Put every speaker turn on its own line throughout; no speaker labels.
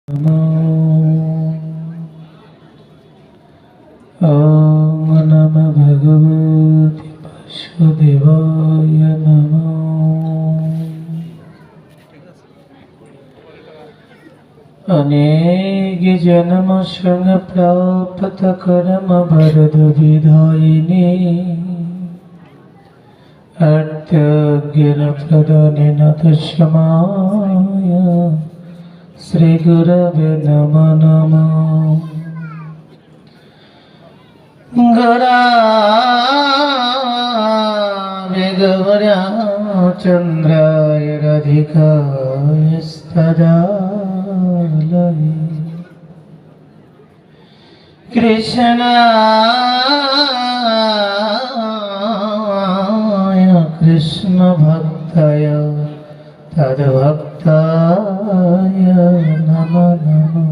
ओम नमः भगवते वासुदेवाय नमः। अनेक जन्म संग प्राप्त कर्म भरद विधायिनी अर्थ ज्ञान प्रदानेन तस्मै श्री गुरवे नमः नमः। गुरावे गौर्या चन्द्राय राधिकाय स्तदालये कृष्णाय कृष्ण भक्ताय तद्भक्ताय नमो नमः।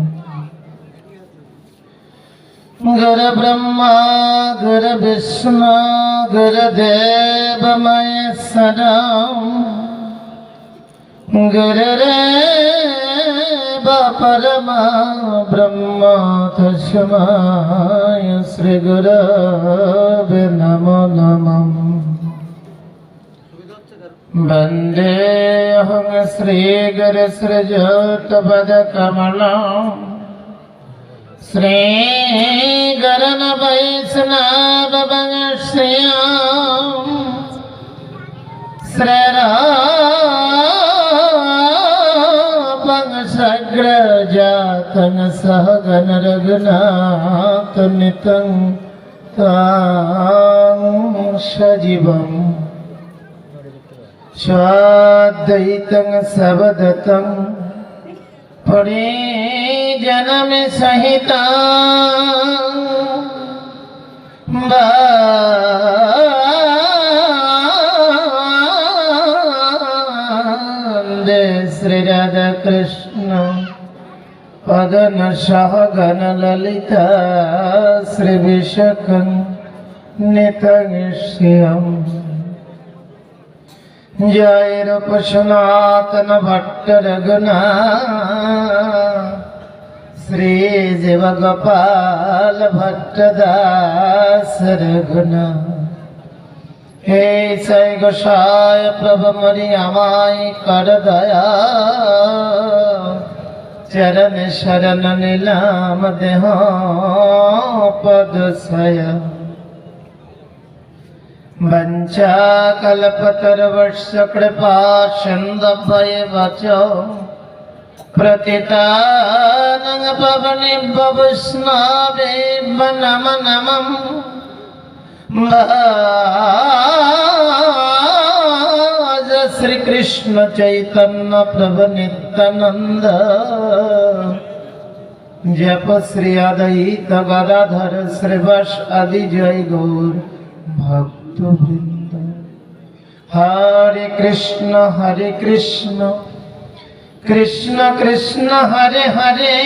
गुरु ब्रह्मा गुरु विष्णु गुरुदेव महेश्वरा गुरुरेव परमा ब्रह्म तस्मै श्री गुरवे नमो नमः। वन्देऽहं श्रीगुरु श्रीयुतपदकमलम् श्रीगुरुन् वैष्णववंश्यम् श्रीरामं सग्रजातं सहगण रघुनाथनितं तं सजीवम् स्वाद्वैतं सवदतं परिजनम सहिता वन्दे श्री राधा कृष्ण पदन सहगण ललिता श्री विशाखं नितं श्रियम्। जय रूप सनातन भट्ट रघुनाथ श्री जीव गोपाल भट्ट दास रघुनाथ। हे साई गोसाई प्रभु मरि आमाय कर दया चरण शरण नीलाम देह पद सया। वंचाकल्पतरुश्च कृपा सिन्धुभ्येव च पतितानां पावनेभ्यो वैष्णवेभ्यो नमो नमः। भज श्री कृष्ण चैतन्य प्रभु नित्यानंद जप श्री अद्वैत गदाधर श्रीवासादि जय गौर भक्तवृंद। हरे कृष्ण कृष्ण कृष्ण हरे हरे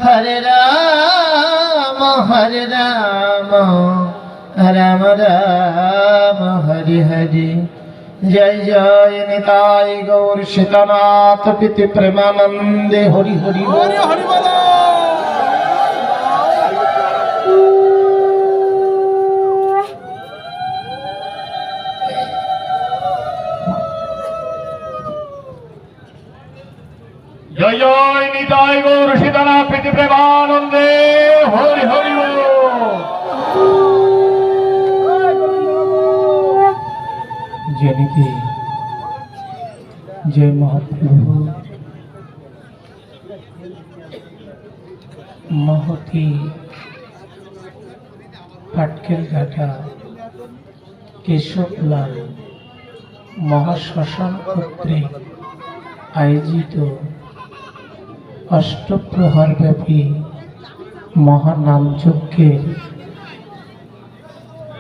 हरे राम राम राम हरे हरे। जय जय निताय गौर सीतानाथ प्रीति प्रेमानंदे हरि हरि हरि हरि बोलो।
जय जय निताय गौर सीतानाथ प्रीति प्रेमानंदे हरि हरि बोल।
जनिते जय महाप्रभु महती पाटकेल घाटा केशवलाल महाश्मशान কর্তৃক आयोजित अष्टप्रहर व्यापी महानाम यज्ञेर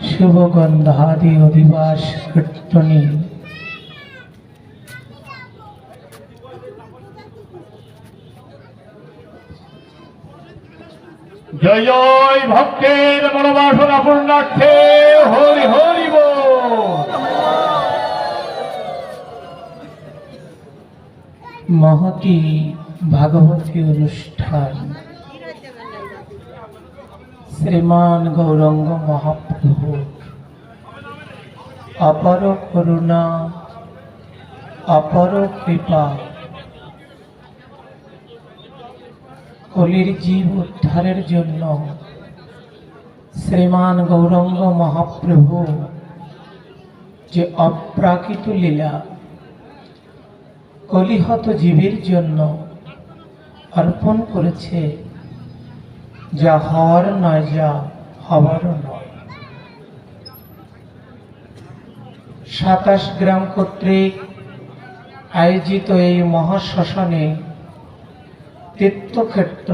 शुभगंधादि अधिवास कीर्तनी
जय जय भक्तेर मनोबासना पूर्णार्थे हरि हरि बोल।
महती ভাগবতী অনুষ্ঠান শ্রীমান গৌরাঙ্গ মহাপ্রভু অপর করুণা অপর কৃপা কলির জীব উদ্ধারের জন্য শ্রীমান গৌরাঙ্গ মহাপ্রভু যে অপ্রাকৃত লীলা কলিহত জীবের জন্য অর্পণ করেছে, যা হওয়ার নয়, যা হবারও নয়। 27 গ্রাম কর্তৃক আয়োজিত এই মহাশ্মশানে তীর্থক্ষেত্র,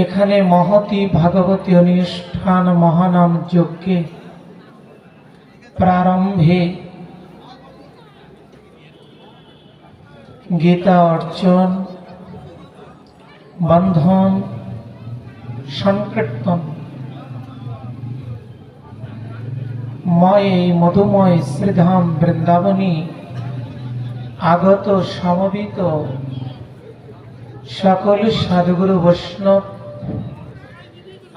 এখানে মহতী ভাগবতী অনুষ্ঠান মহানাম যজ্ঞে প্রারম্ভে গীতা অর্চন, বন্ধন, সংকীর্তন ময় এই মধুময় শ্রীধাম বৃন্দাবনী আগত সমবেত সকল সাধুগুরু বৈষ্ণব,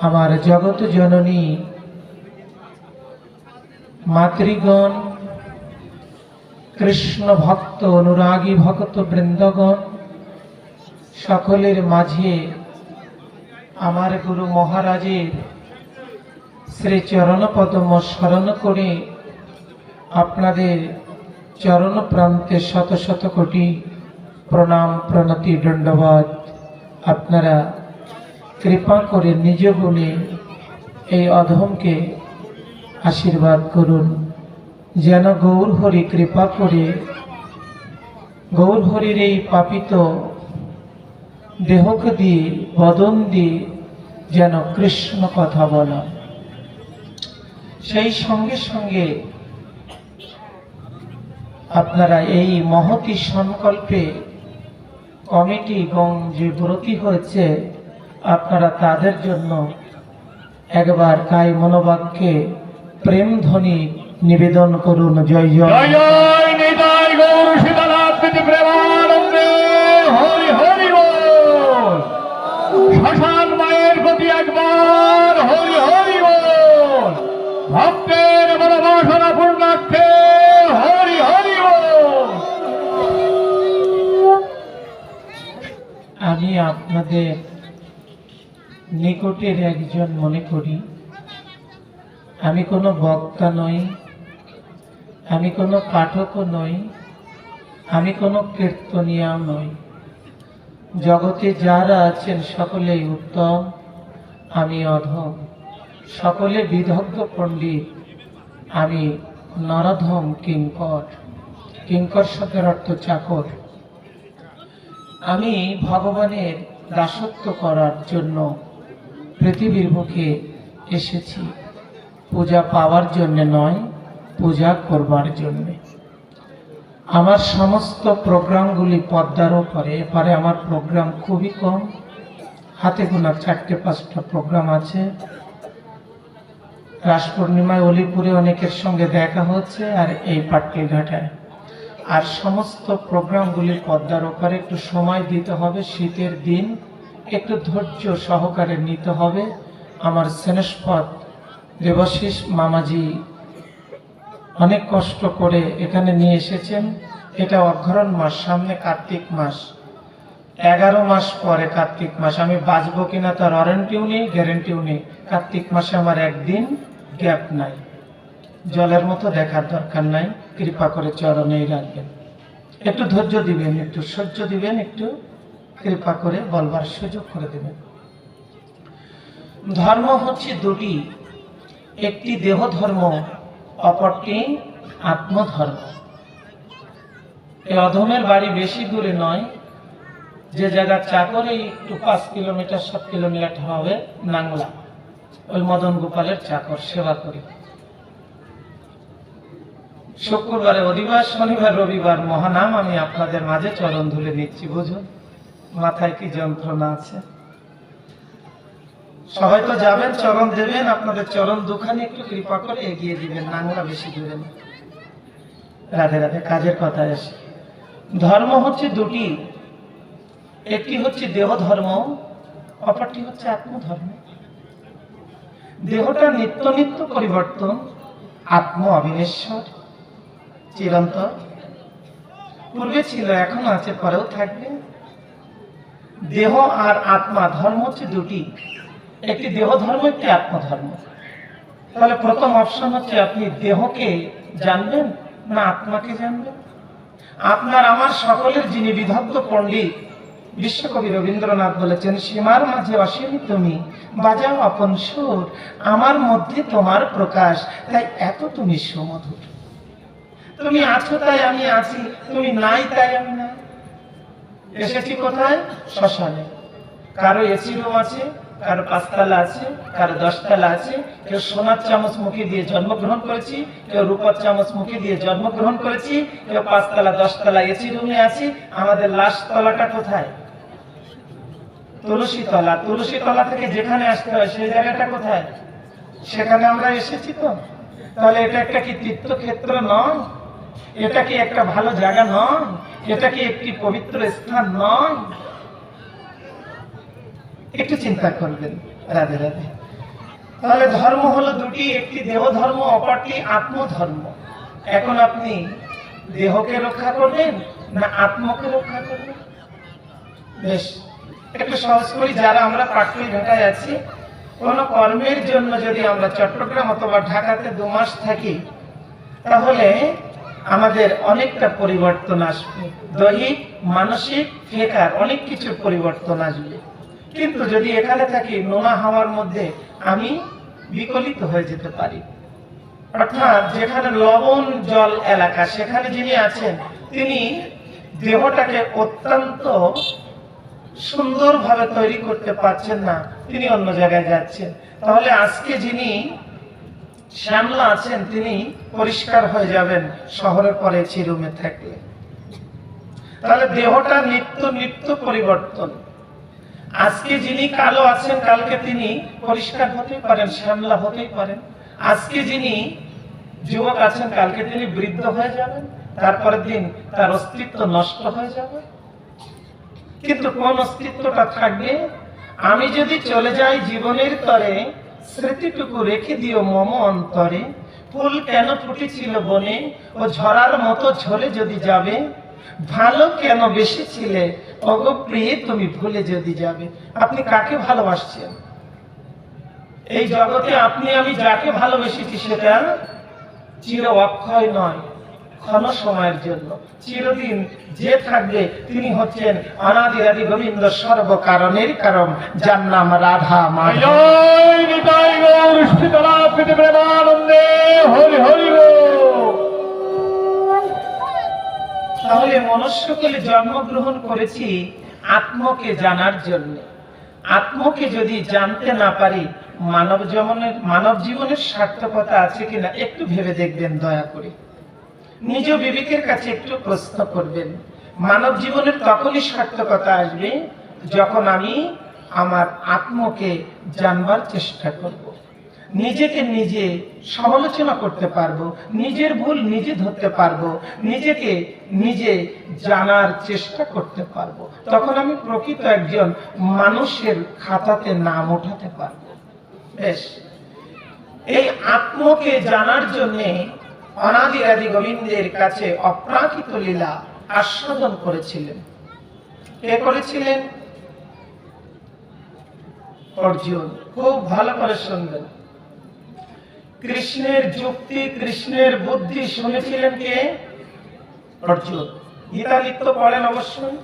আমার জগৎ জননী মাতৃগণ, কৃষ্ণ ভক্ত অনুরাগী ভক্ত বৃন্দগণ, সকলের মাঝে আমার গুরু মহারাজের শ্রী চরণ পদ্ম স্মরণ করে আপনাদের চরণ প্রান্তে শত শত কোটি প্রণাম প্রণতি দণ্ডবাদ। আপনারা কৃপা করে নিজ গুণে এই অধমকে আশীর্বাদ করুন, যেন গৌর হরি কৃপা করে গৌর হরির এই পাপিত দেহকে দিয়ে বদন দিয়ে যেন কৃষ্ণ কথা বলা। সেই সঙ্গে সঙ্গে আপনারা এই মহতী সংকল্পে কমিটি গণ যে ব্রতী হয়েছে, আপনারা তাদের জন্য একবার কায় মনোবাক্যে প্রেম ধ্বনি নিবেদন করুন। জয় জয়
জয় জয় নিতাই গৌর সীতানাথ প্রীতি প্রেমানন্দে হরি হরি বল। শ্মশান মায়ের প্রতি একবার হরি হরি বল। ভক্তের মনোবাসনা পূর্ণার্থে হরি হরি বল।
আমি আপনাদের নিকটের একজন মনে করি। আমি কোনো বক্তা নই, আমি কোনো পাঠকও নই, আমি কোনো কীর্তনিয়াও নই। জগতে যারা আছেন সকলেই উত্তম, আমি অধম। সকলে বিদগ্ধ পণ্ডিত, আমি নরধম কিঙ্কর। কিঙ্কর শব্দের অর্থ চাকর। আমি ভগবানের দাসত্ব করার জন্য পৃথিবীর বুকে এসেছি, পূজা পাওয়ার জন্য নয়, পূজা করবার জন্য। আমার সমস্ত প্রোগ্রামগুলি পদ্মার ওপরে। এপারে আমার প্রোগ্রাম খুবই কম, হাতে গোনা 4-5টা প্রোগ্রাম আছে। রাস পূর্ণিমায় অলিপুরে অনেকের সঙ্গে দেখা হচ্ছে, আর এই পাটকেল ঘাটায়। আর সমস্ত প্রোগ্রামগুলি পদ্মার ওপরে। একটু সময় দিতে হবে, শীতের দিন একটু ধৈর্য সহকারে নিতে হবে। আমার স্নেহস্পদ দেবাশিস মামাজি অনেক কষ্ট করে এখানে নিয়ে এসেছেন। এটা অঘ্রাণ মাস, সামনে কার্তিক মাস, 11 মাস পরে কার্তিক মাস। আমি বাঁচবো কিনা তার ওয়ারেন্টিও নেই, গ্যারেন্টিও নেই। কার্তিক মাসে আমার একদিন গ্যাপ নাই। জলের মতো দেখার দরকার নাই, কৃপা করে চরণেই রাখবেন। একটু ধৈর্য দিবেন, একটু সহ্য দিবেন, একটু কৃপা করে বলবার সুযোগ করে দেবেন। ধর্ম হচ্ছে দুটি, একটি দেহ ধর্ম, অপরটি আত্মধর্ম। এই অধমের বাড়ি বেশি দূরে নয়, যে জায়গা চাকর এই একটু 5 কিলোমিটার 7 কিলোমিটার হবে নাংলা। ওই মদন গোপালের চাকর সেবা করি। শুক্রবারে অধিবাস, শনিবার রবিবার মহানাম আমি আপনাদের মাঝে চরণ ধুলে নিচ্ছি। বুঝুন মাথায় কি যন্ত্রণা আছে। সবাই তো যাবেন, চরণ দেবেন, আপনাদের চরণ দুখানি একটু কৃপা করে এগিয়ে দিবেন। নাংলা বেশি দূরে না। রাধে রাধে। কাজের কথা আসে। ধর্ম হচ্ছে দুটি, একটি হচ্ছে দেহ ধর্ম, অপরটি হচ্ছে আত্মধর্ম। দেহটা নিত্য নিত্য পরিবর্তন, আত্ম অবিনশ্বর, চিরন্তর। পূর্বে ছিল, এখনো আছে, পরেও থাকবে। দেহ আর আত্মা ধর্ম হচ্ছে দুটি, একটি দেহ ধর্ম, একটি আত্মধর্ম। তাহলে প্রথম অপশন হচ্ছে আপনি দেহকে জানবেন না আত্মাকে জানবেন। আপনার আমার সকলের যিনি বিদগ্ধ পণ্ডিত বিশ্বকবি রবীন্দ্রনাথ বলেছেন, সীমার মাঝে অসীম তুমি, বাজাও আপন সুর, আমার মধ্যে তোমার প্রকাশ, তাই এত তুমি সুমধুর। তুমি আছো তাই আমি আছি, তুমি নাই তাই আমি নাই। এসেছি কোথায়? শ্মশানে। কারো এসি রুম আছে, কারো 5 তলা আছে, কারো 10 তলা আছে। কেউ সোনার চামচ মুখে দিয়ে জন্মগ্রহণ করেছি, কেউ রূপার চামচ মুখে দিয়ে জন্মগ্রহণ করেছি, কেউ 5 তলা 10 তলা এসি রুমে আছি। আমাদের লাস্ট তলাটা কোথায়? তুলসী তলা। তুলসী তলা থেকে যেখানে আসতে হয় সেই জায়গাটা কোথায়? সেখানে আমরা এসেছি তো। তাহলে এটা একটা কি তীর্থক্ষেত্র নয়? এটা কি একটা ভালো জায়গা নয়? এটা কি একটি পবিত্র স্থান নয়? একটু চিন্তা করবেন। রাধে রাধে। তাহলে ধর্ম হলো দুটি, একটি দেহ ধর্ম, অপরটি আত্মধর্ম। এখন আপনি দেহকে রক্ষা করবেন না আত্মকে রক্ষা করবেন? বেশ, একটু সহজ করি। যারা আমরা পাটুলি ঘাটায় আছি, কোন কর্মের জন্য যদি আমরা চট্টগ্রাম অথবা ঢাকাতে 2 মাস থাকি, তাহলে আমাদের অনেকটা পরিবর্তন আসবে, দৈহিক, মানসিক, ফেকার অনেক কিছুর পরিবর্তন আসবে। কিন্তু যদি এখানে থাকি, নোনা হাওয়ার মধ্যে আমি বিকলিত হয়ে যেতে পারি। অর্থাৎ যেখানে লবণ জল এলাকা, সেখানে যিনি আছেন তিনি দেহটাকে অত্যন্ত সুন্দরভাবে তৈরি করতে পারছেন না, তিনি অন্য জায়গায় যাচ্ছেন। তাহলে আজকে যিনি শ্যামলা আছেন তিনি পরিষ্কার হয়ে যাবেন শহরের পরে চিরুমে থাকলে। তাহলে দেহটা নিত্য নিত্য পরিবর্তন। আজকে যিনি কালো আছেন, কালকে তিনি পরিষ্কার হতেই পারেন, শ্যামলা হতেই পারেন। আজকে যিনি যুবক আছেন, কালকে তিনি বৃদ্ধ হয়ে যাবেন, তারপরের দিন তার অস্তিত্ব নষ্ট হয়ে যাবে। কিন্তু কোন অস্তিত্বটা থাকবে? আমি যদি চলে যাই জীবনের তরে, স্মৃতিটুকু রেখে দিও মম অন্তরে। ফুল কেন ফুটেছিল বনে, ও ঝরার মতো ঝরে যদি যাবে, ভালো কেন বেসেছিলে ওগো প্রিয়ে তুমি ভুলে যদি যাবে। আপনি কাকে ভালোবাসছেন? এই জগতে আপনি আমি যাকে ভালোবেসেছি সেটা চির অক্ষয় নয়, ক্ষণ সময়ের জন্য। চিরদিন যে থাকবে তিনি হচ্ছেন অনাদি আদি গোবিন্দ, সর্বকারণের কারণ, যার নাম রাধা মাধব।
জয় নিতাই গৌর শীতলা প্রীতি প্রেমানন্দে, হরি হরি বল।
তাহলে মনুষ্যকুলে জন্মগ্রহণ করেছি আত্মকে জানার জন্য। আত্মকে যদি জানতে না পারি, মানব জীবনের সার্থকতা আছে কিনা একটু ভেবে দেখবেন দয়া করে। নিজ বিবেকের কাছে একটু প্রশ্ন করবেন। মানব জীবনের তখনই সার্থকতা আসবে যখন আমি আমার আত্মকে জানবার চেষ্টা করব, নিজেকে নিজে সমালোচনা করতে পারবো, নিজের ভুল নিজে ধরতে পারবো, নিজেকে নিজে জানার চেষ্টা করতে পারবো। তখন আমি প্রকৃত একজন মানুষের খাতাতে নাম ওঠাতে পারবো। বেশ, এই আত্মকে জানার জন্যে অনাদি আদি গোবিন্দের কাছে অপ্রাকৃত লীলা আস্বাদন করেছিলেন। কে করেছিলেন? অর্জুন। খুব ভালো করে শুনবেন। কৃষ্ণের যুক্তি, কৃষ্ণের বুদ্ধি শুনেছিলেন কে? অর্জুন। গীতা নিত্য পড়েন অবশ্যই।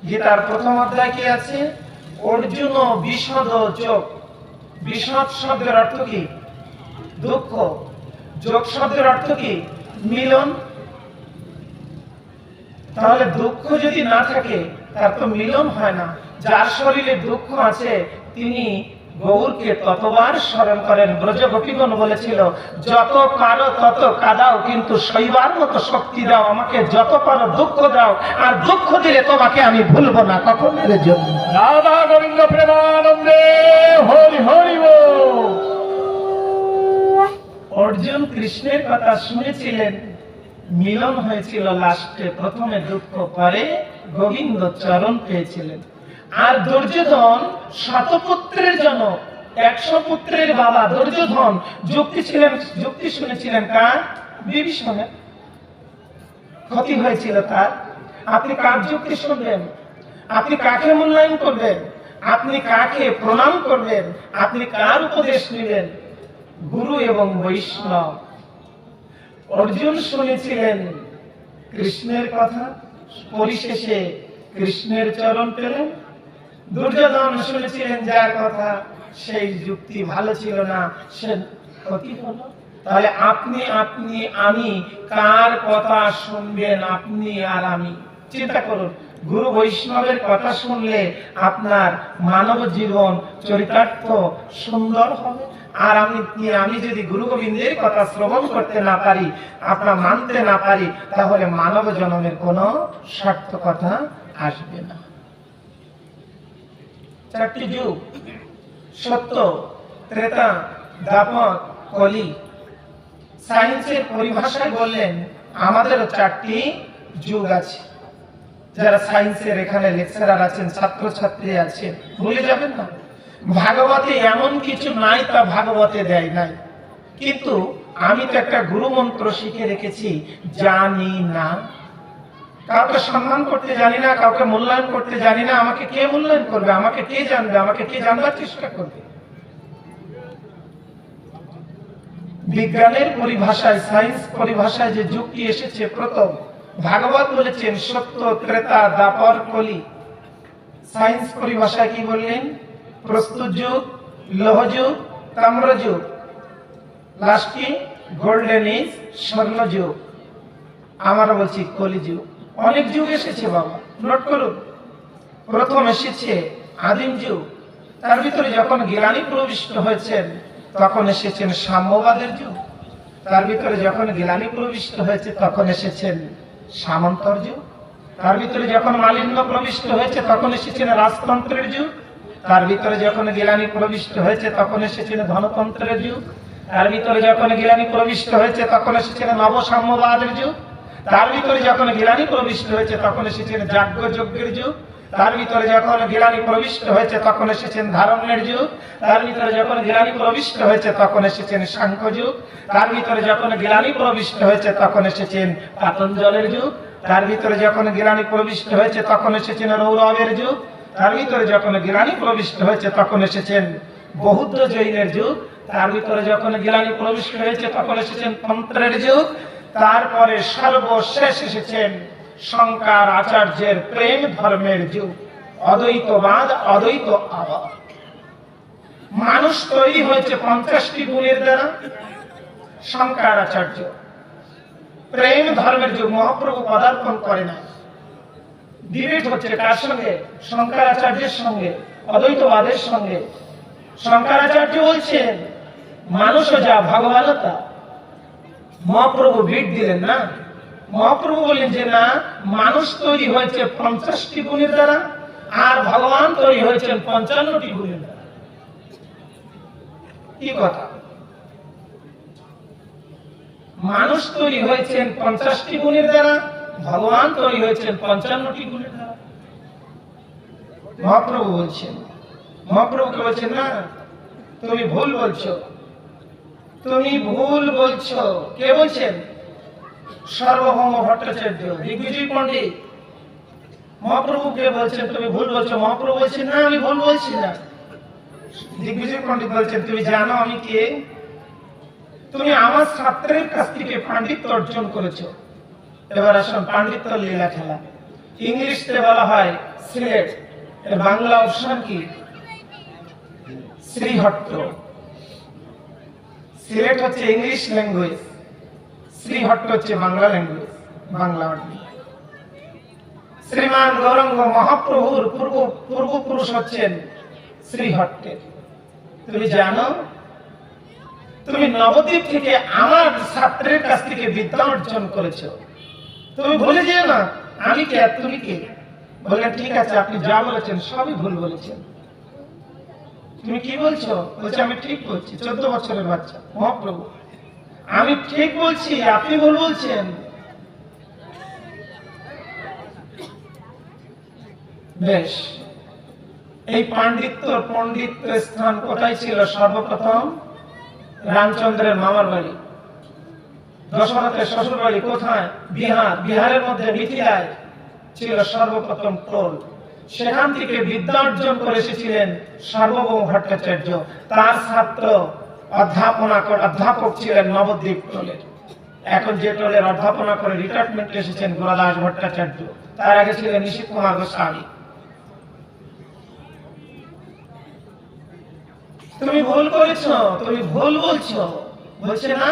গীতার প্রথম অধ্যায় কি আছে? অর্জুন বিষদ যোগ। বিষদ শব্দের অর্থ কি? দুঃখ। যোগ শব্দের অর্থ কি? মিলন। তাহলে দুঃখ যদি না থাকে তার তো মিলন হয় না। যার শরীরে দুঃখ আছে তিনি গৌরকে ততবার স্মরণ করেন। ব্রজ গোপীগণ বলেছিল, যত পারো তত কাঁদাও, কিন্তু সইবার মতো শক্তি দাও আমাকে। যত পারো দুঃখ দাও, আর দুঃখ দিলে তোমাকে আমি ভুলবো না কখনের জন্য।
রাধা গোবিন্দ প্রেমানন্দে, হরি হরি বল।
অর্জুন কৃষ্ণের কথা শুনেছিলেন, মিলন হয়েছিল লাস্টে, প্রথমে দুঃখ, পরে গোবিন্দ চরণ পেয়েছিলেন। আর দুর্যোধন শতপুত্রের জনক, 100 পুত্রের বাবা দুর্যোধন যুক্তি শুনেছিলেন কার? বিভীষণের। ক্ষতি হয়েছিল তার। আপনি কার যুক্তি শুনবেন? আপনি কাকে মূল্যায়ন করবেন? আপনি কাকে প্রণাম করবেন? আপনি কার উপদেশ নেবেন? গুরু এবং বৈষ্ণব। অর্জুন শুনেছিলেন কৃষ্ণের কথা, পরিশেষে কৃষ্ণের চরণ পেলেন। দুর্যোধন শুনেছিলেন যার কথা, সেই যুক্তি ভালো ছিল না, সে ক্ষতি হলো। তাহলে আপনি আমি কার কথা শুনবেন? আপনি আর আমি চিন্তা করুন। গুরু বৈষ্ণবের কথা শুনলে আপনার মানব জীবন চরিতার্থ সুন্দর হবে। আর আমি যদি গুরু গোবিন্দের কথা শ্রবণ করতে না পারি, আপনার মানতে না পারি, তাহলে মানব জন্মের কোনো সার্থকতা আসবে না। 4টি যুগ, সত্য, ত্রেতা, দ্বাপর, কলি। সায়েন্সের পরিভাষায় বললেন আমাদেরও 4টি যুগ আছে। যারা সায়েন্সের এখানে লেকচারার আছেন, ছাত্রছাত্রী আছেন, ভুলে যাবেন না। ভাগবতে এমন কিছু নাই তা ভাগবতে দেয় নাই। কিন্তু আমি তো একটা গুরু মন্ত্র শিখে রেখেছি, জানি না। কাউকে সম্মান করতে জানি না, কাউকে মূল্যায়ন করতে জানি না। আমাকে কে মূল্যায়ন করবে? আমাকে কে জানবে? আমাকে কে জানবার চেষ্টা করবে? বিজ্ঞানের পরিভাষায়, সায়েন্স পরিভাষায় যে যুগটি এসেছে প্রথম, ভাগবত বলেছেন সত্য, ত্রেতা, দ্বাপর, কলি। সায়েন্স পরিভাষায় কি বললেন? প্রস্তুত যুগ, লৌহ যুগ, তাম্র যুগ, লাস্ট কি? গোল্ডেন এজ, স্বর্ণ যুগ। আমরা বলছি কলি যুগ। অনেক যুগ এসেছে বাবা, নোট করুন। প্রথম এসেছে আদিম যুগ, তার ভিতরে যখন জ্ঞানী প্রবিষ্ট হয়েছেন তখন এসেছেন সাম্যবাদের যুগ। তার ভিতরে যখন জ্ঞানী প্রবিষ্ট হয়েছে তখন এসেছেন সামন্তর যুগ। তার ভিতরে যখন মালিন্য প্রবিষ্ট হয়েছে তখন এসেছেন রাজতন্ত্রের যুগ। তার ভিতরে যখন জ্ঞানী প্রবিষ্ট হয়েছে তখন এসেছেন ধনতন্ত্রের যুগ। তার ভিতরে যখন জ্ঞানী প্রবিষ্ট হয়েছে তখন এসেছেন নবসাম্যবাদের যুগ। তার ভিতরে যখন জ্ঞানী প্রবিষ্ট হয়েছে তখন এসেছেন যাজ্ঞযজ্ঞের যুগ। তার ভিতরে যখন জ্ঞানী প্রবিষ্ট হয়েছে তখন এসেছেন ধারণ্যের যুগ। তার ভিতরে যখন জ্ঞানী প্রবিষ্ট হয়েছে তখন এসেছেন সাংখ্য যুগ। তার ভিতরে যখন জ্ঞানী প্রবিষ্ট হয়েছে তখন এসেছেন পাতঞ্জলের যুগ। তার ভিতরে যখন জ্ঞানী প্রবিষ্ট হয়েছে তখন এসেছেন রৌরবের যুগ। তার ভিতরে যখন জ্ঞানী প্রবিষ্ট হয়েছে তখন এসেছেন বৌদ্ধ জৈনের যুগ। তার ভিতরে যখন জ্ঞানী প্রবিষ্ট হয়েছে তখন এসেছেন তন্ত্রের যুগ। তারপরে সর্বশেষ এসেছেন শঙ্কর আচার্যের প্রেম ধর্মের যুগ, অদ্বৈতবাদ, অদ্বৈত আবাদ। মানুষ তৈরি হয়েছে 50টি গুণের দ্বারা। শঙ্কর আচার্য প্রেম ধর্মের যুগ, মহাপ্রভু পদার্পণ করে না। ডিবেট হচ্ছে কার সঙ্গে? শঙ্করাচার্যের সঙ্গে, অদ্বৈতবাদের সঙ্গে। শঙ্করাচার্য বলছেন মানুষও যা ভগবানতা। মহাপ্রভু ভিড় দিলেন না। মহাপ্রভু বললেন যে না, মানুষ তৈরি হয়েছে 50টি গুণের দ্বারা, আর ভগবান তৈরি হয়েছেন 55টি গুণের দ্বারা। কি কথা? মানুষ তৈরি হয়েছেন 50টি গুণের দ্বারা, ভগবান তৈরি হয়েছেন 55টি গুণের দ্বারা। মহাপ্রভু বলছেন, মহাপ্রভুকে বলছেন না, তুমি ভুল বলছো, তুমি ভুল বলছো। কে বলছেন? সার্বভৌম ভট্টাচার্য, দিগ্বিজয় পণ্ডিত। মহাপ্রভুকে বলছেন তুমি ভুল বলছো। মহাপ্রভু বলছেন না, আমি ভুল বলছি না। দিগ্বিজয় পণ্ডিত বলছেন তুমি জানো আমি কে? তুমি আমার ছাত্রের কাছ থেকে পাণ্ডিত্য অর্জন করেছো। এবার আসুন পাণ্ডিত্য লীলা খেলা। ইংলিশে বলা হয় সিলেট, এর বাংলা অপশন কি? শ্রীহট্ট। সিলেট হচ্ছে ইংলিশ ল্যাঙ্গুয়েজ, শ্রীহট্ট হচ্ছে বাংলা ল্যাঙ্গুয়েজ, বাংলা অর্থ। শ্রীমান গৌরাঙ্গ মহাপ্রভুর পূর্বপুরুষ হচ্ছেন শ্রীহট্টের। তুমি জানো? তুমি নবদ্বীপ থেকে আমার ছাত্রের কাছ থেকে বিদ্যা অর্জন করেছো। তুমি ভুলে যেও না আমি কে আর তুমি কে। বললেন ঠিক আছে, আপনি যা বলেছেন সবই ভুল বলেছেন। তুমি কি বলছো? বলছে আমি ঠিক বলছি। 14 বছরের বাচ্চা। মহাপ্রভু আমি ঠিক বলছি, আপনি ভুল বলছেন। বেশ, এই পণ্ডিত্য স্থান কোথায় ছিল? সর্বপ্রথম রামচন্দ্রের মামার বাড়ি, দশরথের শ্বশুর বাড়ি কোথায়? বিহার। বিহারের মধ্যে মিথিলায় ছিল সর্বপ্রথম টোল। সেখান থেকে বিদ্যা অর্জন করে এসেছিলেন সার্বভৌম ভট্টাচার্য। তার ছাত্র অধ্যাপক ছিলেন নবদ্বীপ টোলের। এখন যে টোলের অধ্যাপনা করে রিটায়ারমেন্টে এসেছেন গোরাদাস ভট্টাচার্য, তার আগে ছিলেন নিশীথ কুমার গোস্বামী। তুমি ভুল করেছো, তুমি ভুল বলছো, বলছে না?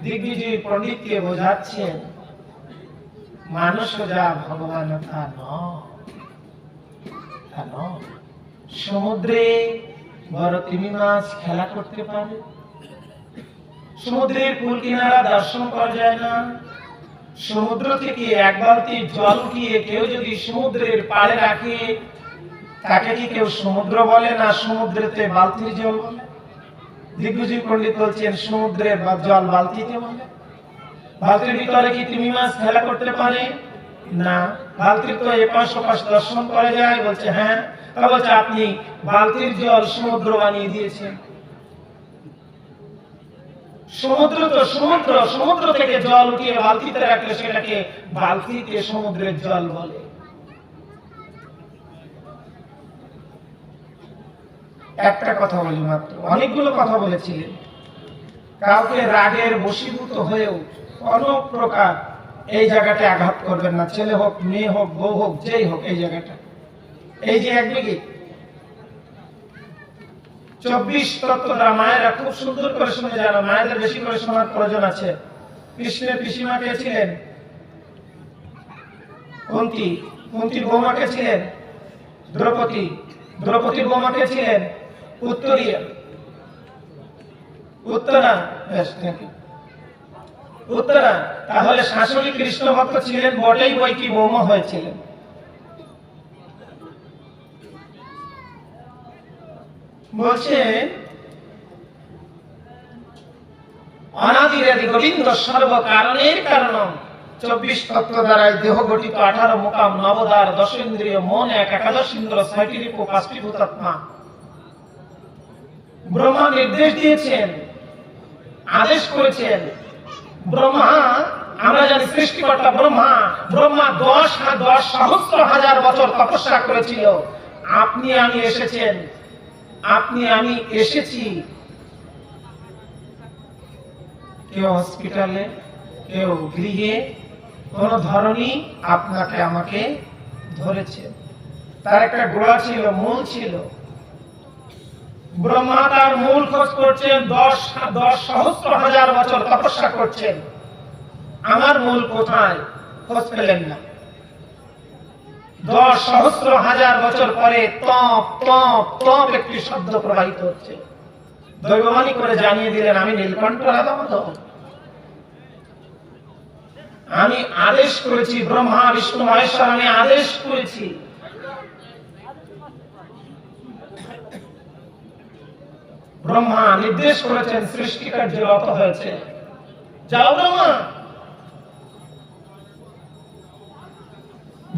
দিগ্বিজয়ী পণ্ডিতকে বোঝাচ্ছেন মানুষ যা ভগবান তা নয়। সমুদ্রে বড় তিমি মাছ খেলা করতে পারে, সমুদ্রের কুল কিনারা দর্শন করা যায় না। সমুদ্র থেকে এক বালতি জল উঠিয়ে কেউ যদি সমুদ্রের পাড়ে রাখে, তাকে কি কেউ সমুদ্র বলে না সমুদ্রেতে বালতির জল বলে? দিগ্বিজয় পণ্ডিত বলছেন সমুদ্রের জল বালতিতে বলে। বালতির ভিতরে কি তিমি মাছ খেলা করতে পারে না? বালতির তো এপাশ ওপাশ দর্শন করা যায়। বলছে হ্যাঁ। তা বলছে আপনি বালতির জল সমুদ্র বানিয়ে দিয়েছেন। সমুদ্র তো সমুদ্র, সমুদ্র থেকে জল উঠিয়ে বালতিতে রাখলে সেটাকে বালতিতে সমুদ্রের জল বলে। একটা কথা বলি মাত্র, অনেকগুলো কথা বলেছিলেন। কাউকে রাগের বশীভূত হয়েও কোন প্রকার এই জায়গাটা আঘাত করবেন না। ছেলে হোক, মেয়ে হোক, বউ হোক, যেই হোক, এই জায়গাটা, এই যে এক বিঘি 24 তত্ত্বটা মায়েরা খুব সুন্দর করে শুনে জানো, মায়েদের বেশি করে শোনার প্রয়োজন আছে। কৃষ্ণের পিসিমা কে ছিলেন? কুন্তী। কুন্তীর বৌমা কে ছিলেন? দ্রৌপদী। দ্রৌপদীর বৌমা কে ছিলেন? উত্তরা। উত্তরা। তাহলে শাশুড়ি কৃষ্ণ ভক্ত ছিলেন বটেই, বই কি বৌমা হয়েছিলেন। বলছে অনাদিরাদি গোবিন্দ সর্ব কারণের কারণম। 24 তত্ত্ব দ্বারাই দেহ গঠিত, 18 মুকাম, নবদ্বার, 10 ইন্দ্রিয়, মন এক, 11 ইন্দ্র, 6টি রিপু, 5টি ভূতাত্মা। ব্রহ্মা নির্দেশ দিয়েছেন, আদেশ করেছেন। ব্রহ্মা, আমরা জানি সৃষ্টিকর্তা ব্রহ্মা। ব্রহ্মা 10 সহস্র হাজার বছর তপস্যা করেছিল। আপনি আমি এসেছেন, আপনি আমি এসেছি। কেউ হসপিটালে, কেউ গৃহে, কোন ধরনী আপনাকে আমাকে ধরেছে। তার একটা গোড়া ছিল, মূল ছিল। ব্রহ্মা তার মূল খোঁজ করছেন, 10 সহস্র হাজার বছর তপস্যা করছেন। আমার মূল কোথায়? খোঁজ পেলেন না। 10 সহস্র হাজার বছর পরে তপ তপ তপ একটি শব্দ প্রবাহিত হচ্ছে। দৈববাণী করে জানিয়ে দিলেন, আমি নীলকণ্ঠ রাধা মাধব। আমি আদেশ করেছি, ব্রহ্মা বিষ্ণু মহেশ্বর, আমি আদেশ করেছি। ব্রহ্মা নির্দেশ করেছেন, সৃষ্টিকার্য রত হয়েছে, যাও ব্রহ্মা।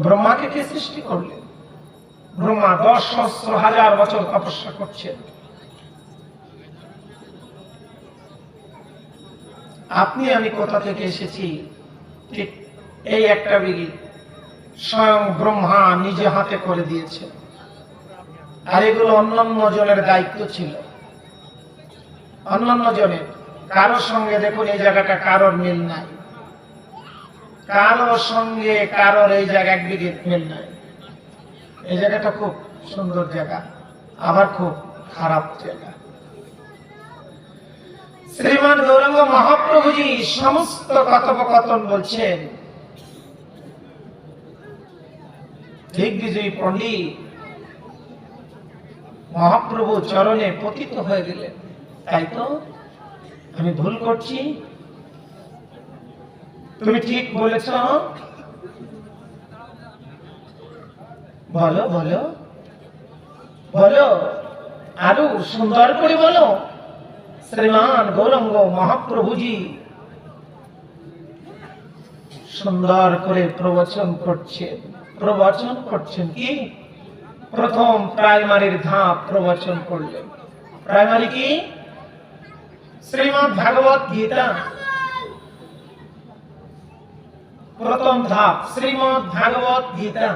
ব্রহ্মাকে কে সৃষ্টি করলেন? ব্রহ্মা 10 সহস্র হাজার বছর তপস্যা করছেন। আপনি আমি কোথা থেকে এসেছি? ঠিক এই একটা বিঘি স্বয়ং ব্রহ্মা নিজে হাতে করে দিয়েছে। আর এগুলো অন্যান্য জনের দায়িত্ব ছিল, অন্যান্য জনের। কারোর সঙ্গে দেখুন এই জায়গাটা কারোর মিল নাই, কারোর সঙ্গে কারোর এই জায়গা এক বিঘে মিল নাই। এই জায়গাটা খুব সুন্দর জায়গা, আবার খুব খারাপ জায়গা। শ্রীমান গৌরাঙ্গ মহাপ্রভুজি সমস্ত কথোপকথন বলছেন। দিগ্বিজয়ী পণ্ডিত মহাপ্রভু চরণে পতিত হয়ে গেলেন। তাই তো আমি ভুল করছি? তুমি ঠিক বলেছ, বলো বলো বলো, আরো সুন্দর করে বলো। শ্রীমান গৌরাঙ্গ মহাপ্রভুজি সুন্দর করে প্রবচন করছেন। প্রবচন করছেন। কি প্রথম প্রাইমারির ধাপ প্রবচন করলেন। প্রাইমারি কি? শ্রীমদ্ ভাগবত গীতা। প্রথম ধাপ শ্রীমদ্ ভাগবত গীতা।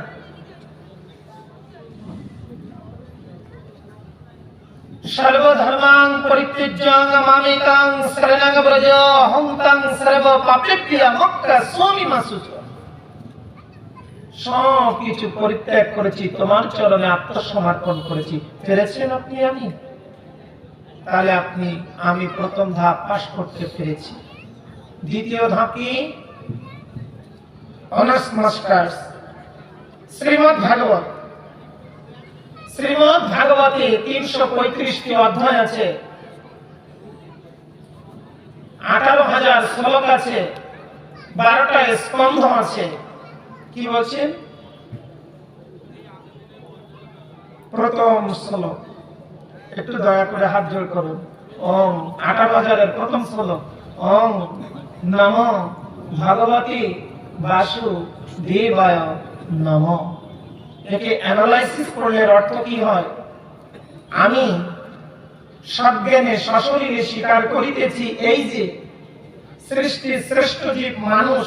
সর্বধর্মাং পরিত্যজ্য মামেকাং শরণং ব্রজ অহং তং সর্ব পাপেভ্যঃ মোক্ষয়িষ্যামি মা শুচঃ। সব কিছু পরিত্যাগ করেছি, তোমার চরণে আত্মসমর্পণ করেছি। পেরেছেন আপনি? আমি তাহলে আমি প্রথম ধাপ পাশ করতে পেরেছি। দ্বিতীয় ধাপ কি? অনার্স মাস্টার্স শ্রীমদ্ ভাগবত। শ্রীমদ্ ভাগবতে 335টি অধ্যায় আছে, 18,000 শ্লোক আছে, 12টা স্কন্ধ আছে। কি বলছেন? প্রথম শ্লোক, একটু দয়া করে হাত জোড় করুন। ওম 18,000-এর প্রথম শ্লোক, ওম নমো ভগবতে বাসুদেবায় নমঃ। একে অ্যানালাইসিস করলে অর্থ কি হয়? আমি সজ্ঞানে সশরীরে স্বীকার করিতেছি, এই যে সৃষ্টির শ্রেষ্ঠ জীব মানুষ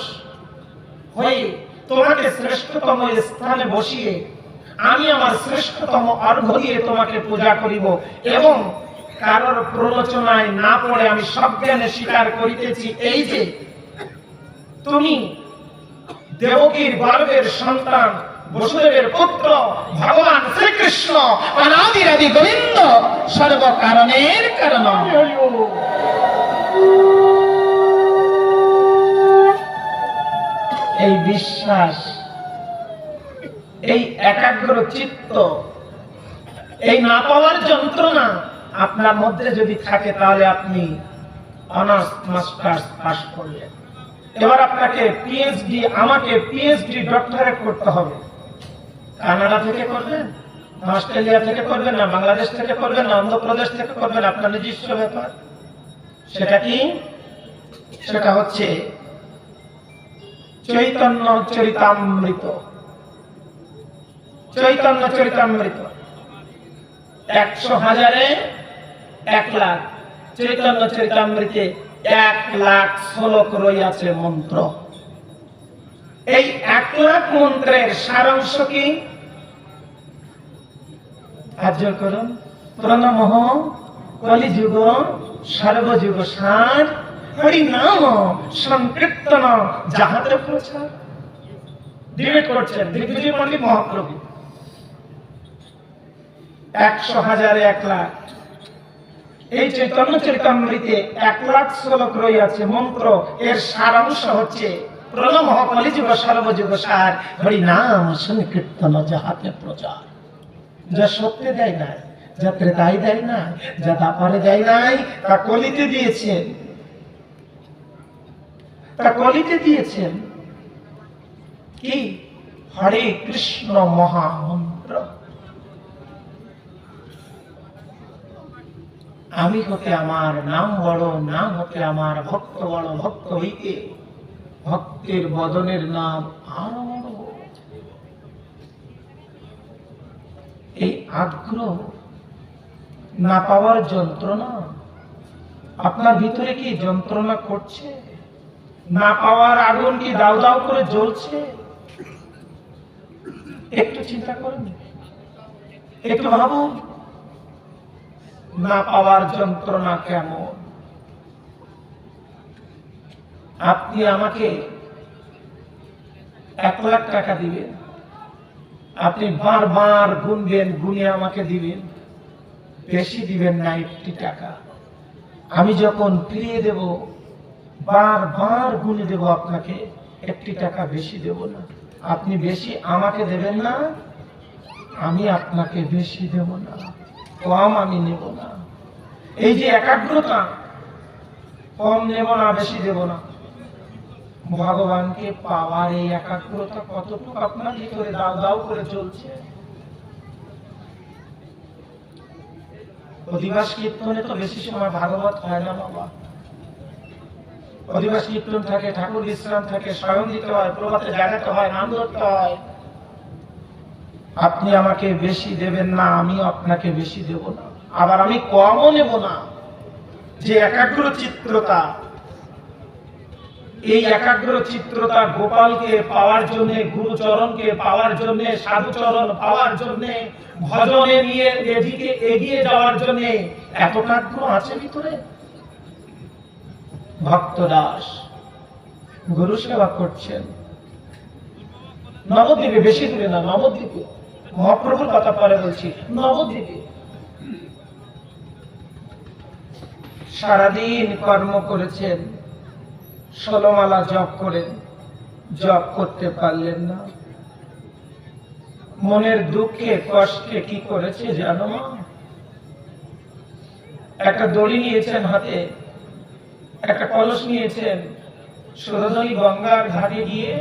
হয়ে তোমাকে শ্রেষ্ঠতম স্থানে বসিয়ে আমি আমার শ্রেষ্ঠতম অর্ঘ্য দিয়ে তোমাকে পূজা করিব, এবং কারোর প্ররোচনায় না পড়ে আমি সজ্ঞানে স্বীকার করিতেছি, এই যে তুমি দেবকীর গর্ভের সন্তান, বসুদেবের পুত্র ভগবান শ্রীকৃষ্ণ, অনাদিরাদি গোবিন্দ, সর্বকারণের কারণ। এই বিশ্বাস, এই একাগ্র চিত্ত, এই না পাওয়ার যন্ত্রণা আপনার মধ্যে যদি থাকে, তাহলে আপনি অনার্স মাস্টার্স পাস করলেন। এবার আপনাকে পিএইচডি, আমাকে পিএইচডি ডক্টরেট করতে হবে। কানাডা থেকে করবেন, অস্ট্রেলিয়া থেকে করবেন, না বাংলাদেশ থেকে করবেন, না অন্ধ্রপ্রদেশ থেকে করবেন, আপনার নিজস্ব ব্যাপার। সেটা কি? সেটা হচ্ছে চৈতন্য চরিতামৃত। চৈতন্য চরিতামৃত 100,000-এ 1 লাখ। চৈতন্য চরিতামৃতে 1 লাখ শ্লোক রইয়াছে মন্ত্র। এই 1 লাখ মন্ত্রের সারাংশ কি? আর্য করুন। প্রণমঃ কলিযুগ সর্বযুগ সার, হরি নাম সংকীর্তন যাহাতে প্রচার। ডিবেট করছেন দিগ্বিজয় পণ্ডিত মহাপ্রভু। 100,000-এ 1 লাখ। এই চৈতন্য চরিতামৃতে 1 লাখ শ্লোক রইয়াছে মন্ত্র। এর সারাংশ হচ্ছে প্রণমঃ কলিযুগ সর্বযুগ সার, হরি নাম সংকীর্তন যাহাতে প্রচার। যা সত্যে দেয় নাই, যা ত্রেতায় দেয় নাই, যা দাপরে দেয় নাই, তা কলিতে দিয়েছেন। তা কলিতে দিয়েছেন কি? হরে কৃষ্ণ মহামন্ত্র। আমি হতে আমার নাম বড়, নাম হতে আমার ভক্ত বড়, ভক্ত হইতে ভক্তের বদনের নাম আরো বড়। এই আগ্রহ না পাওয়ার যন্ত্রণা আপনার ভিতরে কি যন্ত্রণা করছে? না পাওয়ার আগুন কি দাউ দাউ করে জ্বলছে? একটু চিন্তা করুন, একটু ভাবুন, না পাওয়ার যন্ত্রণা কেমন। আপনি আমাকে 1 লাখ টাকা দিবেন, আপনি বারবার গুনবেন, গুনে আমাকে দিবেন, বেশি দিবেন না 1 টাকা। আমি যখন ফিরিয়ে দেব, বারবার গুনে দেব আপনাকে, 1 টাকা বেশি দেব না। আপনি বেশি আমাকে দেবেন না, আমি আপনাকে বেশি দেব না, কম আমি নেব না। এই যে একাগ্রতা, কম নেব না, বেশি দেব না। ভগবানকে পাওয়ার এই একাগ্রতা কতটুকু আপনার ভিতরে দাউ দাউ করে চলছে? অধিবাস কীর্তনে তো বেশি সময় ভাগবত হয় না বাবা। অধিবাস কীর্তন থাকে, ঠাকুর বিশ্রাম থাকে, স্বয়ং দিতে হয়, প্রভাতে জাগাতে হয়, নাম ধরতে হয়। আপনি আমাকে বেশি দেবেন না, আমিও আপনাকে বেশি দেব না, আবার আমি কমও নেব না। যে একাগ্র চিত্রতা, এই একাগ্র চিত্রতা গোপালকে পাওয়ার জন্য, গুরুচরণকে পাওয়ার জন্য, সাধুচরণ পাওয়ার জন্য, ভজনে নিয়ে এদিকে এগিয়ে যাওয়ার জন্য এতটা আগ্রহ আছে ভিতরে। ভক্তদাস গুরু সেবা করছেন নবদ্বীপে, বেশি দূরে না, নবদ্বীপে। মহাপ্রভুর কথা পরে বলছি, নবদ্বীপে সারাদিন কর্ম করেছেন, 16 মালা জপ করেন, জপ করতে পারলেন না। মনের দুঃখে কষ্টে কি করেছে জানো মা? একটা দড়ি নিয়েছেন হাতে, একটা কলস নিয়েছেন, সুরধনী গঙ্গার ঘাটে গিয়ে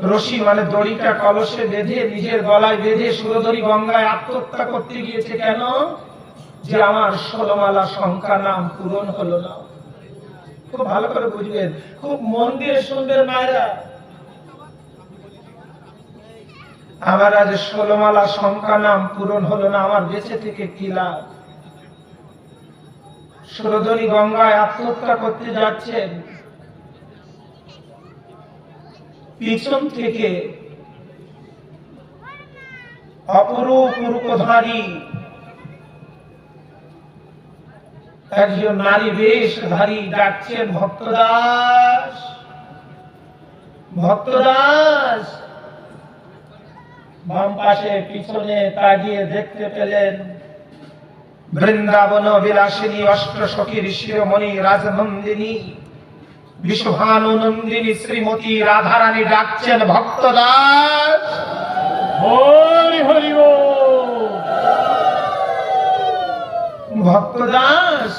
রশি মানে দড়িটা কলসে বেঁধে নিজের গলায় বেঁধে সুরধনী গঙ্গায় আত্মহত্যা করতে গিয়েছে। কেন? যে আমার 16 মালা সংখ্যা নাম পূরণ হলো না। খুব ভালো করে বুঝবেন, খুব মন দিয়ে শুনবেন মায়েরা। আমার আজ 16 মালা সংখ্যা নাম পূরণ হলো না, আমার বেঁচে থেকে কি লাভ? সুরধনী গঙ্গায় আত্মহত্যা করতে যাচ্ছেন, পিছন থেকে অপরূপ রূপধারী একজন নারী বেশধারী ডাকছেন, ভক্তদাস, ভক্তদাস। বাম পাশে পিছনে তাকিয়ে দেখতে পেলেন বৃন্দাবন বিলাসিনী অষ্টসখীর শিরোমণি রাজনন্দিনী বিশ্বভানুনন্দিনী শ্রীমতী রাধারানী ডাকছেন, ভক্তদাস।
হরি হরি বল।
ভক্তদাস,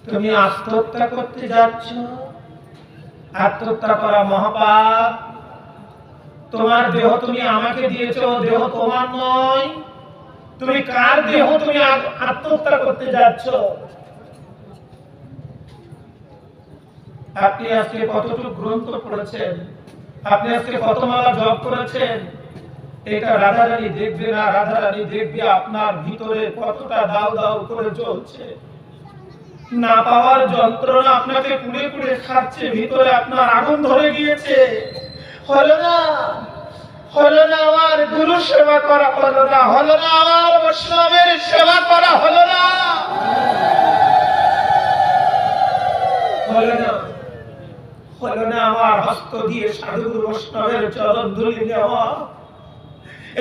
তুমি আত্মহত্যা করতে যাচ্ছ। আত্মহত্যা করা মহাপাপ। তোমার দেহ তুমি আমাকে দিয়েছো, দেহ তোমার নয়। তুমি কার দেহ তুমি আত্মহত্যা করতে যাচ্ছ? আপনি আজকে কতটুকু গ্রন্থ পড়েছেন? আপনি আজকে কত মালা জপ করেছেন? এটা রাধারানী দেখবে না, রাধারানী দেখবে আপনার ভিতরে কতটা দাউ দাউ করে চলছে। না পাওয়ার যন্ত্রণা আপনাকে পুড়ে পুড়ে খাচ্ছে, ভিতরে আপনার আগুন ধরে গিয়েছে। হলো না, হলো না আমার গুরু সেবা করা, হলো না, হলো না আমার বৈষ্ণবের সেবা করা, হলো না, হলো না, হলো না আমার হস্ত দিয়ে সাধুগুরু বৈষ্ণবের চরণ ধুলি নেওয়া।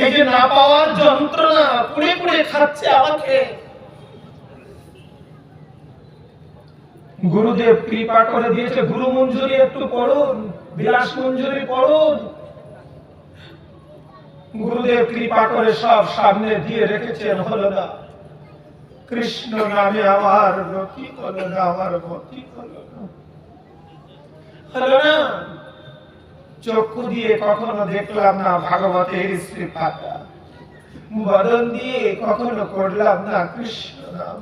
এই যে না পাওয়ার যন্ত্রণা পুড়ে পুড়ে খাচ্ছে আমাকে। গুরুদেব কৃপা করে দিয়েছে, গুরু মঞ্জুরি একটু পড়ুন, বিলাস মঞ্জুরি পড়ুন। গুরুদেব কৃপা করে সব সামনে দিয়ে রেখেছেন, হলো না। কৃষ্ণ নামে আমার গতি হলো না, আমার গতি হলো না, হলো না। চক্ষু দিয়ে কখনো দেখলাম না ভাগবতের শ্রীপাতা, বদন দিয়ে কখনো করলাম না কৃষ্ণ নাম।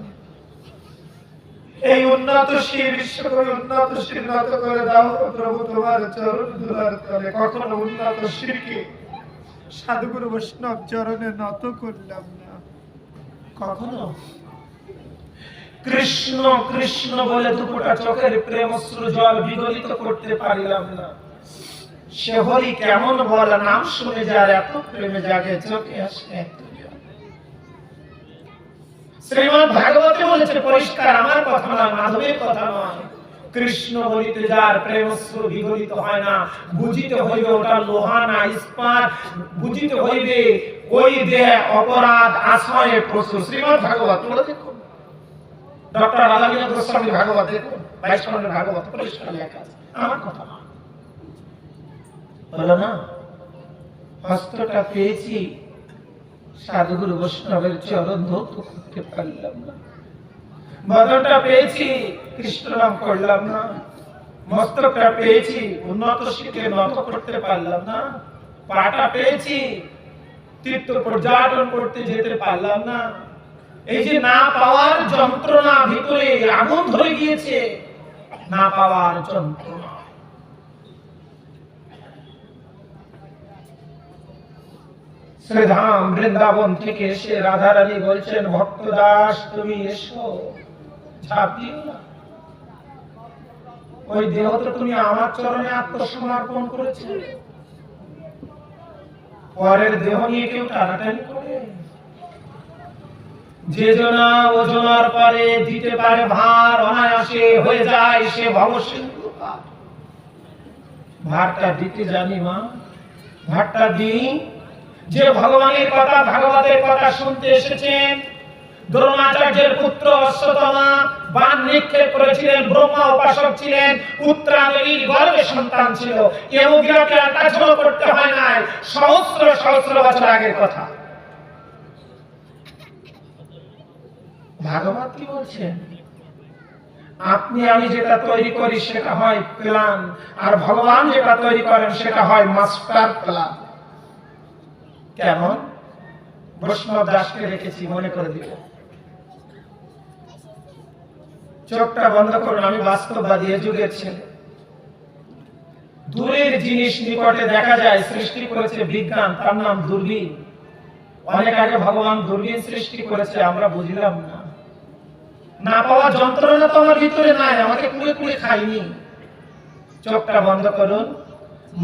এই উন্নত শির বিশ্বকবি উন্নত শির নত করে দাও প্রভু তোমার চরণ ধুলার তলে। কখনো উন্নত শিরকে সাধুগুরু বৈষ্ণব চরণে নত করলাম না, কখনো। কৃষ্ণ কৃষ্ণ বলে দুপুটা চোখের প্রেম অশ্রু জল বিগলিত করতে পারিলাম না। সে হরি কেমন বল, নাম শুনে যার এত প্রেমে জাগে চোখে আসে। শ্রীমদ্ ভাগবতে বলেছে পরিষ্কার, আমার কথা নয়, মাধবের কথা নয়। কৃষ্ণ বলিতে যার প্রেম অশ্রু বিগলিত হয় না, বুঝিতে হইবে ওটা লোহা না ইস্পাত। বুঝিতে হইবে ওই দেহ অপরাধ আশ্রয়ে প্রচুর। শ্রীমদ্ ভাগবত বলে দেখুন, ডক্টর রাধাবিনোদ গোস্বামী ভাগবত দেখুন, 22 খণ্ডের ভাগবত পরিষ্কার লেখা আছে, আমার কথা নয়। হলো না, হস্তটা পেয়েছি, সাধুগুরু বৈষ্ণবের চরণ ধৌত করতে পারলাম না। বদনটা পেয়েছি, কৃষ্ণ নাম করলাম না। মস্তকটা পেয়েছি, উন্নত শিখে নত করতে পারলাম না। পাটা পেয়েছি, তীর্থ পর্যটন করতে যেতে পারলাম না। এই যে না পাওয়ার যন্ত্রণা, ভিতরে আগুন ধরে গিয়েছে, না পাওয়ার যন্ত্রণা। শ্রীধাম বৃন্দাবন থেকে এসে রাধারানী বলছেন, ভক্তদাস তুমি এসো, ঝাঁপ দিও না। ওই দেহ তো তুমি আমার চরণে আত্মসমর্পণ করেছো, পরের দেহ নিয়ে কেউ টানাটানি করে? যে জনা ওজনার পরে দিতে পারে ভার, অনায়াসে হয়ে যায় সে ভবসিন্ধু পার। ভারটা দিতে জানি মা, ভারটা দিই। যে ভগবানের কথা, ভাগবতের কথা শুনতে এসেছেন, দ্রোণাচার্যের পুত্র অশ্বত্থামা বাণ নিক্ষেপ করেছিলেন, ব্রহ্মা উপাসক ছিলেন, উত্তরাদেবীর গর্ভে সন্তান ছিল। এমুগিরাকে আটাচড় করতে হয় নাই, সহস্র সহস্র বছর আগের কথা। ভাগবত কি বলছেন? আপনি আমি যেটা তৈরি করি সেটা হয় প্ল্যান, আর ভগবান যেটা তৈরি করেন সেটা হয় মাস্টার প্ল্যান। কেমন? বৈষ্ণব দাসকে রেখেছি, মনে করে দিল। চোখটা বন্ধ করুন, আমি বাস্তববাদী, এ যুগের ছেলে। দূরের জিনিস নিকটে দেখা যায়, সৃষ্টি করেছে বিজ্ঞান, তার নাম দূরবীন। অনেক আগে ভগবান দূরবীন সৃষ্টি করেছে, আমরা বুঝলাম না। না পাওয়া যন্ত্রণা তো আমার ভিতরে নাই, আমাকে কুড়ে কুড়ে খাইনি। চোখটা বন্ধ করুন।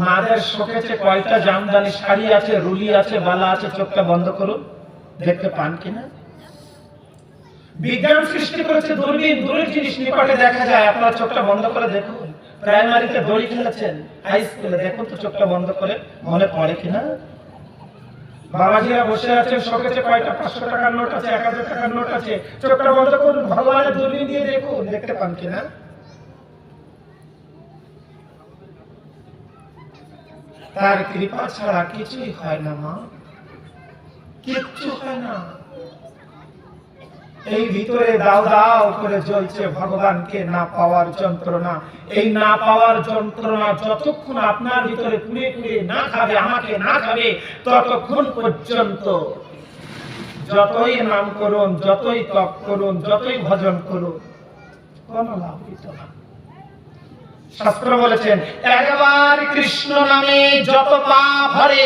মাদের শোকেছে কয়টা জামদানি শাড়ি আছে, রুলি আছে, বালা আছে। চোখটা বন্ধ করুন, দেখতে পান কিনা? বিজ্ঞান সৃষ্টি করেছে দূরবীন, দূরের জিনিস নিকটে দেখা যায়। আপনার চোখটা বন্ধ করে দেখুন। প্রাইমারিতে দড়ি খেলেছেন, হাই স্কুলে দেখুন তো চোখটা বন্ধ করে মনে পড়ে কিনা? বাবাজিরা বসে আছেন, শোকেছে কয়টা 500 টাকার নোট আছে, 1000 টাকার নোট আছে। চোখটা বন্ধ করুন, ভগবানের দূরবীন দিয়ে দেখুন, দেখতে পান কিনা? তার কৃপা ছাড়া কিছুই হয় না মা, কিচ্ছু হয় না। এই ভিতরে দাও দাও করে জ্বলছে ভগবানকে না পাওয়ার যন্ত্রণা। এই না পাওয়ার যন্ত্রণা যতক্ষণ আপনার ভিতরে পুড়ে পুড়ে না খাবে, আমাকে না খাবে, ততক্ষণ পর্যন্ত যতই নাম করুন, যতই তপ করুন, যতই ভজন করুন, কোন লাভ হইত না। শাস্ত্র বলেছেন, একবার কৃষ্ণ নামে যত পাপ হরে,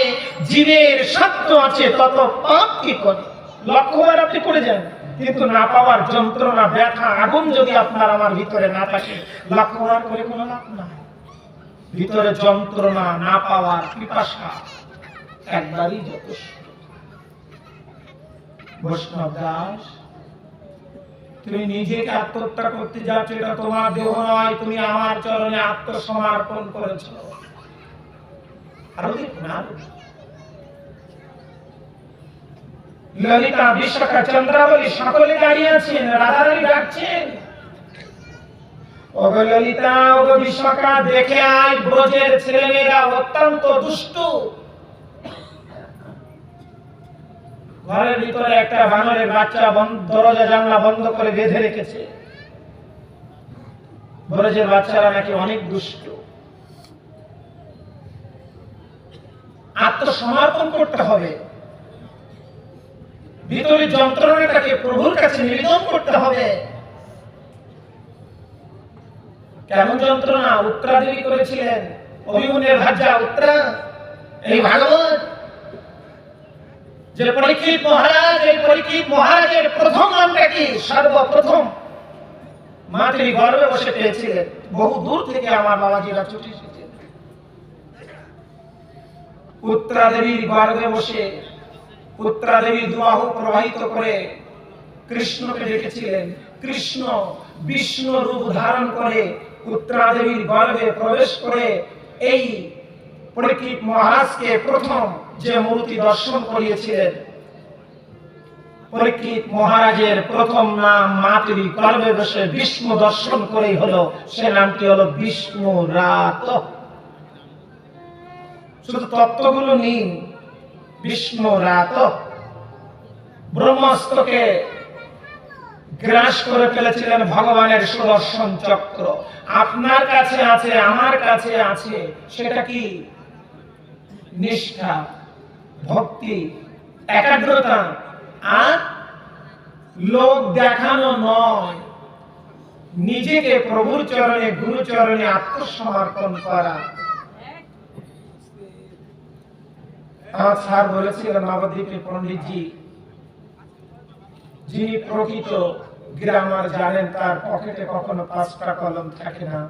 জীবের সাধ্য আছে তত পাপ কি করে। লক্ষ্যবার আপনি করে যান, কিন্তু না পাওয়ার যন্ত্রণা, ব্যথা, আগুন যদি আপনার আমার ভিতরে না থাকে, লক্ষ্যবার করে কোনো লাভ নাই। ভিতরে যন্ত্রণা, না পাওয়ার পিপাসা একবারই যথেষ্ট। বৈষ্ণব দাস, তুমি নিজেকে আত্মহত্যা করতে যাচ্ছ, এটা তোমার দেহ নয়, তুমি আমার চরণে আত্মসমর্পণ করেছ। আরো দেখুন, ললিতা, বিশাখা, চন্দ্রাবলী সকলে দাঁড়িয়ে আছেন, রাধারানী ডাকছেন, ওগো ললিতা, ওগো বিশাখা, দেখে আয় ব্রজের ছেলেমেয়েরা অত্যন্ত দুষ্ট। ঘরের ভিতরে একটা বানরের বাচ্চা দরজা জানলা বন্ধ করে বেঁধে রেখেছে। ব্রজের বাচ্চারা নাকি অনেক দুষ্ট। আত্মসমর্পণ করতে হবে, ভিতরে যন্ত্রণাটাকে প্রভুর কাছে নিবেদন করতে হবে। কেমন যন্ত্রণা উত্তরাদেবী করেছিলেন, অভিমন্যুর ভার্যা উত্তরা। এই ভাগবত যে পরীক্ষিত মহারাজ, এই পরীক্ষিত মহারাজের প্রথম নামটা কি? সর্বপ্রথম মাতৃ গর্ভে বসে পেয়েছিলেন। বহু দূর থেকে আমার বাবাজিরা ছুটে এসেছেন। উত্তরাদেবীর গর্ভে বসে উত্তরাদেবী দুবাহু প্রবাহিত করে কৃষ্ণকে ডেকেছিলেন। কৃষ্ণ বিষ্ণু রূপ ধারণ করে উত্তরাদেবীর গর্ভে প্রবেশ করে এই পরীক্ষিত মহারাজকে প্রথম যে মূর্তি দর্শন করিয়েছিলেন, পরীক্ষিত মহারাজের প্রথম নাম মাতৃ গর্ভে বসে বিষ্ণু দর্শন করেই হলো, সে নামটি হলো বিষ্ণু রাত। শুধু তত্ত্বগুলো নিন। বিষ্ণু রাত ব্রহ্মাস্ত্রকে গ্রাস করে ফেলেছিলেন ভগবানের সুদর্শন চক্র। আপনার কাছে আছে, আমার কাছে আছে, সেটা কি? নিষ্ঠা, ভক্তি, একাগ্রতা, আর লোক দেখানো নয়, নিজেকে প্রভুর চরণে, গুরু চরণে আত্মসমর্পণ করা। আমার স্যার বলেছিলেন নবদ্বীপে পণ্ডিতজি যিনি প্রকৃত গ্রামার জানেন তার পকেটে কখনো 5টা কলম থাকে না,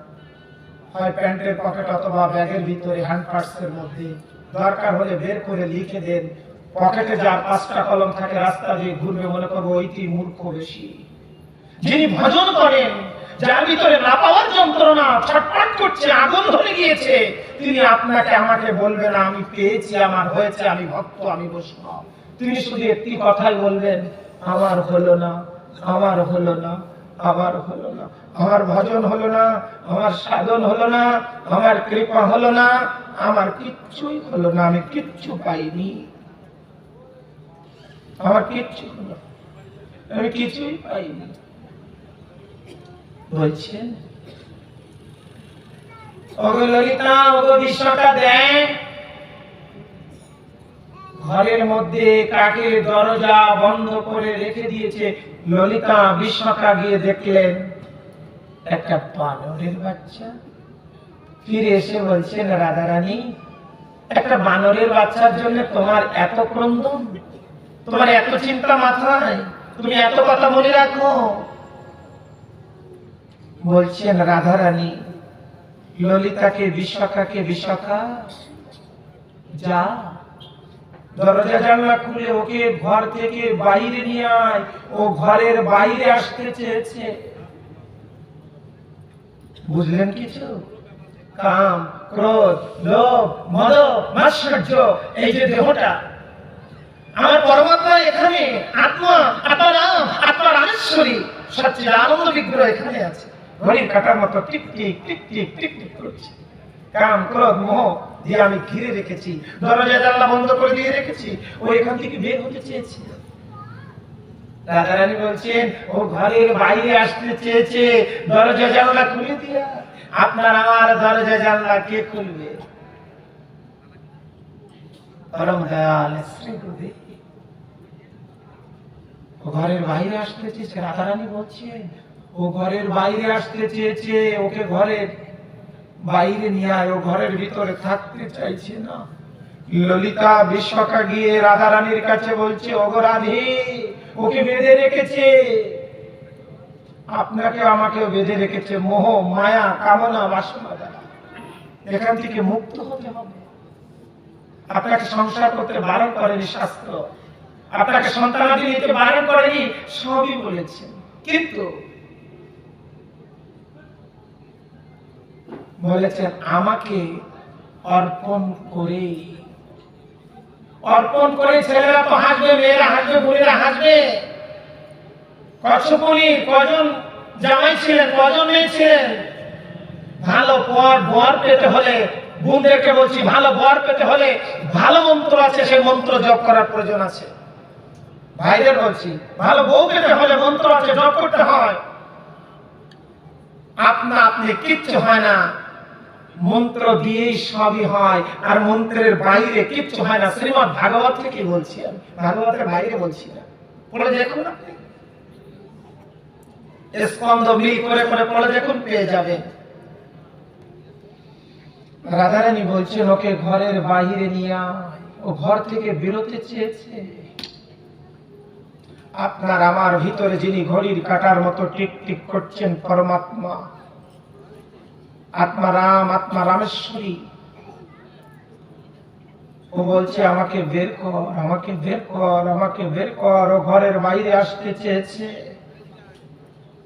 হয় প্যান্টের পকেট অথবা ব্যাগের ভিতরে হ্যান্ড পার্সের মধ্যে, দরকার হলে বের করে লিখে দেন। পকেটে যার 5টা কলম থাকে রাস্তা দিয়ে ঘুরবে মনে করবো ওইটি মূর্খ বেশি। যিনি ভজন করেন, যার ভিতরে না পাওয়ার যন্ত্রণা ছটফট করছে, আগুন ধরে গিয়েছে, তিনি আপনাকে আমাকে বলবেন আমি পেয়েছি, আমার হয়েছে, আমি ভক্ত, আমি বৈষ্ণব। তিনি শুধু একটি কথাই বলবেন, আমার হলো না, আমার হলো না, আমার হলো না, আমার ভজন হলো না, আমার সাধন হলো না, আমার কৃপা হলো না, আমার কিচ্ছুই হলো না, আমি কিচ্ছু পাইনি, আমার কিচ্ছু হলো না, আমি কিছুই পাইনি। বলছেন ওগো ললিতা, ওগো বিশ্বটা দেন। ঘরের মধ্যে কাকের দরজা বন্ধ করে রেখে দিয়েছে। ললিতা বিশ্বকা গিয়ে দেখলেন একটা বানরের বাচ্চা। ফিরে এসে বলছেন রাধারানী, একটা বানরের বাচ্চার জন্য তোমার এত ক্রন্দন, তোমার এত চিন্তা মাথায়, তুমি এত কথা মনে রাখো। বলছেন রাধারানী ললিতাকে বিশ্বকাকে, বিশ্বকা যা দরজা জানলা খুলে ওকে ঘর থেকে বাইরে নিয়ে আয়, ও ঘরের বাইরে আসতে চেয়েছে। বুঝলেন কিছু? কাম, ক্রোধ, লোভ, মদ, মাৎসর্য, এই যে দেহটা, আমার পরমাত্মা এখানে, আত্মা, আত্মারাম, আত্মা রামেশ্বরী, সচ্চিদানন্দ বিগ্রহ এখানে আছে। ঘড়ির কাঁটার মতো tick tick tick tick tick tick করছে। কাম, ক্রোধ, মোহ দিয়ে আমি ঘিরে রেখেছি, দরজা জানলা বন্ধ করে দিয়ে রেখেছি, ও এখান থেকে বের হতে চেয়েছে। রাধারানী বলছেন ও ঘরের বাইরে আসতে চেয়েছে, দরজা জানলা খুলে দিয়া। আপনার আমার দরজা জানলা কে খুলবে? পরম দয়াল শ্রী গুরুদেব। ও ঘরের বাইরে আসতে চেয়েছে, রাধারানী বলছেন ও ঘরের বাইরে আসতে চেয়েছে, ওকে ঘরের বাইরে নিয়ে আয়, ও ঘরের ভিতরে থাকতে চাইছে না। ললিতা বিশ্বকা গিয়ে রাধারানীর কাছে বলছে ওগো রাধে, ওকে বেঁধে রেখেছে, আপনাকে আমাকেও বেঁধে রেখেছে মোহ, মায়া, কামনা, বাসনা দ্বারা। এখান থেকে মুক্ত হতে হবে। আপনাকে সংসার করতে বারণ করেনি শাস্ত্র, আপনাকে সন্তানাদি নিতে বারণ করেনি, সবই বলেছেন, কিন্তু বলেছেন আমাকে অর্পণ করে। অর্পণ করে ছেলেরা তো হাসবে, মেয়েরা হাসবে, বুড়িরা হাসবে। কচ্ছপুরীর কজন জামাই ছিলেন, কজন মেয়ে ছিলেন? ভালো বর পেতে হলে, বোনদেরকে বলছি, ভালো বর পেতে হলে ভালো মন্ত্র আছে, সেই মন্ত্র জপ করার প্রয়োজন আছে। ভাইদের বলছি, ভালো বউ পেতে হলে মন্ত্র আছে, জপ করতে হয়। আপনি কিচ্ছু হয় না, মন্ত্র দিয়েই সবই হয়, আর মন্ত্রের বাইরে কিচ্ছু হয় না। শ্রীমদ্ ভাগবত থেকে বলছি, আমি ভাগবতের বাইরে বলছি না। পড়ে দেখুন, আপনি স্কন্ধ মিল করে করে পড়ে দেখুন, পেয়ে যাবেন। রাধারানী বলছেন ওকে ঘরের বাইরে নিয়ে আয়, ও ঘর থেকে বেরোতে চেয়েছে। আপনার আমার ভিতরে যিনি ঘড়ির কাঁটার মতো টিক টিক করছেন পরমাত্মা, আত্মা রাম, আত্মা রামেশ্বরী, ও বলছে আমাকে বের কর, আমাকে বের কর, আমাকে বের কর। ও ঘরের বাইরে আসতে চেয়েছে।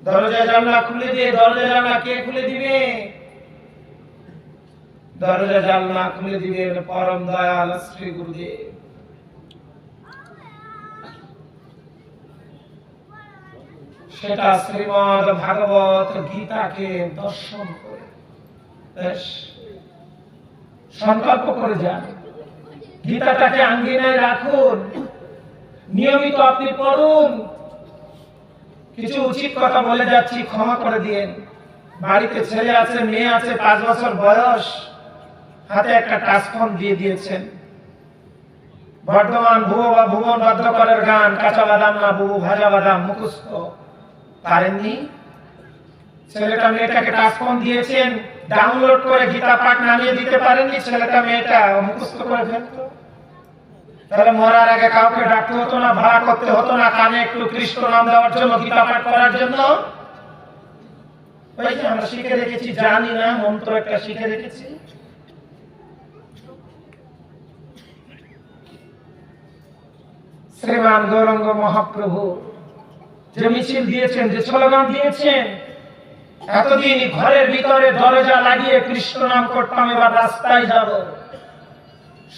দরজা জানলা খুলে দিয়ে, দরজা জানলা কে খুলে দিবে? দরজা জানলা খুলে দিবেন পরম দয়াল শ্রী গুরুদেব। সেটা শ্রীমদ্ ভাগবত গীতাকে দর্শন করে বেশ সংকল্প করে যান। গীতাটাকে আঙ্গিনায় রাখুন, নিয়মিত আপনি পড়ুন। কিছু উচিত কথা বলে যাচ্ছি, ক্ষমা করে দিন। বাড়িতে ছেলে আছে, মেয়ে আছে, 5 বছর বয়স, হাতে একটা টাচফোন দিয়ে দিয়েছেন। বর্ধমান ভুবন ভদ্রকরের গান, কাঁচা বাদাম না বুবু ভাজা বাদাম মুখস্থ পারেননি। ছেলেটা মেয়েটাকে টাচফোন দিয়েছেন, ডাউনলোড করে গীতা পাঠ নামিয়ে দিতে পারেননি। ছেলেটা মেয়েটা মুখস্থ করে ফেলতো। তাহলে মরার আগে কাউকে ডাকতে হতো না, ভাড়া করতে হতো না কানে একটু কৃষ্ণ নাম দেওয়ার জন্য, গীতা পাঠ করার জন্য। ওই যে আমরা শিখে রেখেছি, জানি না মন্ত্র একটা শিখে রেখেছি। শ্রীমান গৌরাঙ্গ মহাপ্রভু যে মিছিল দিয়েছেন, যে স্লোগান দিয়েছেন, এতদিন ঘরের ভিতরে দরজা লাগিয়ে কৃষ্ণ নাম করতাম, এবার রাস্তায় যাব।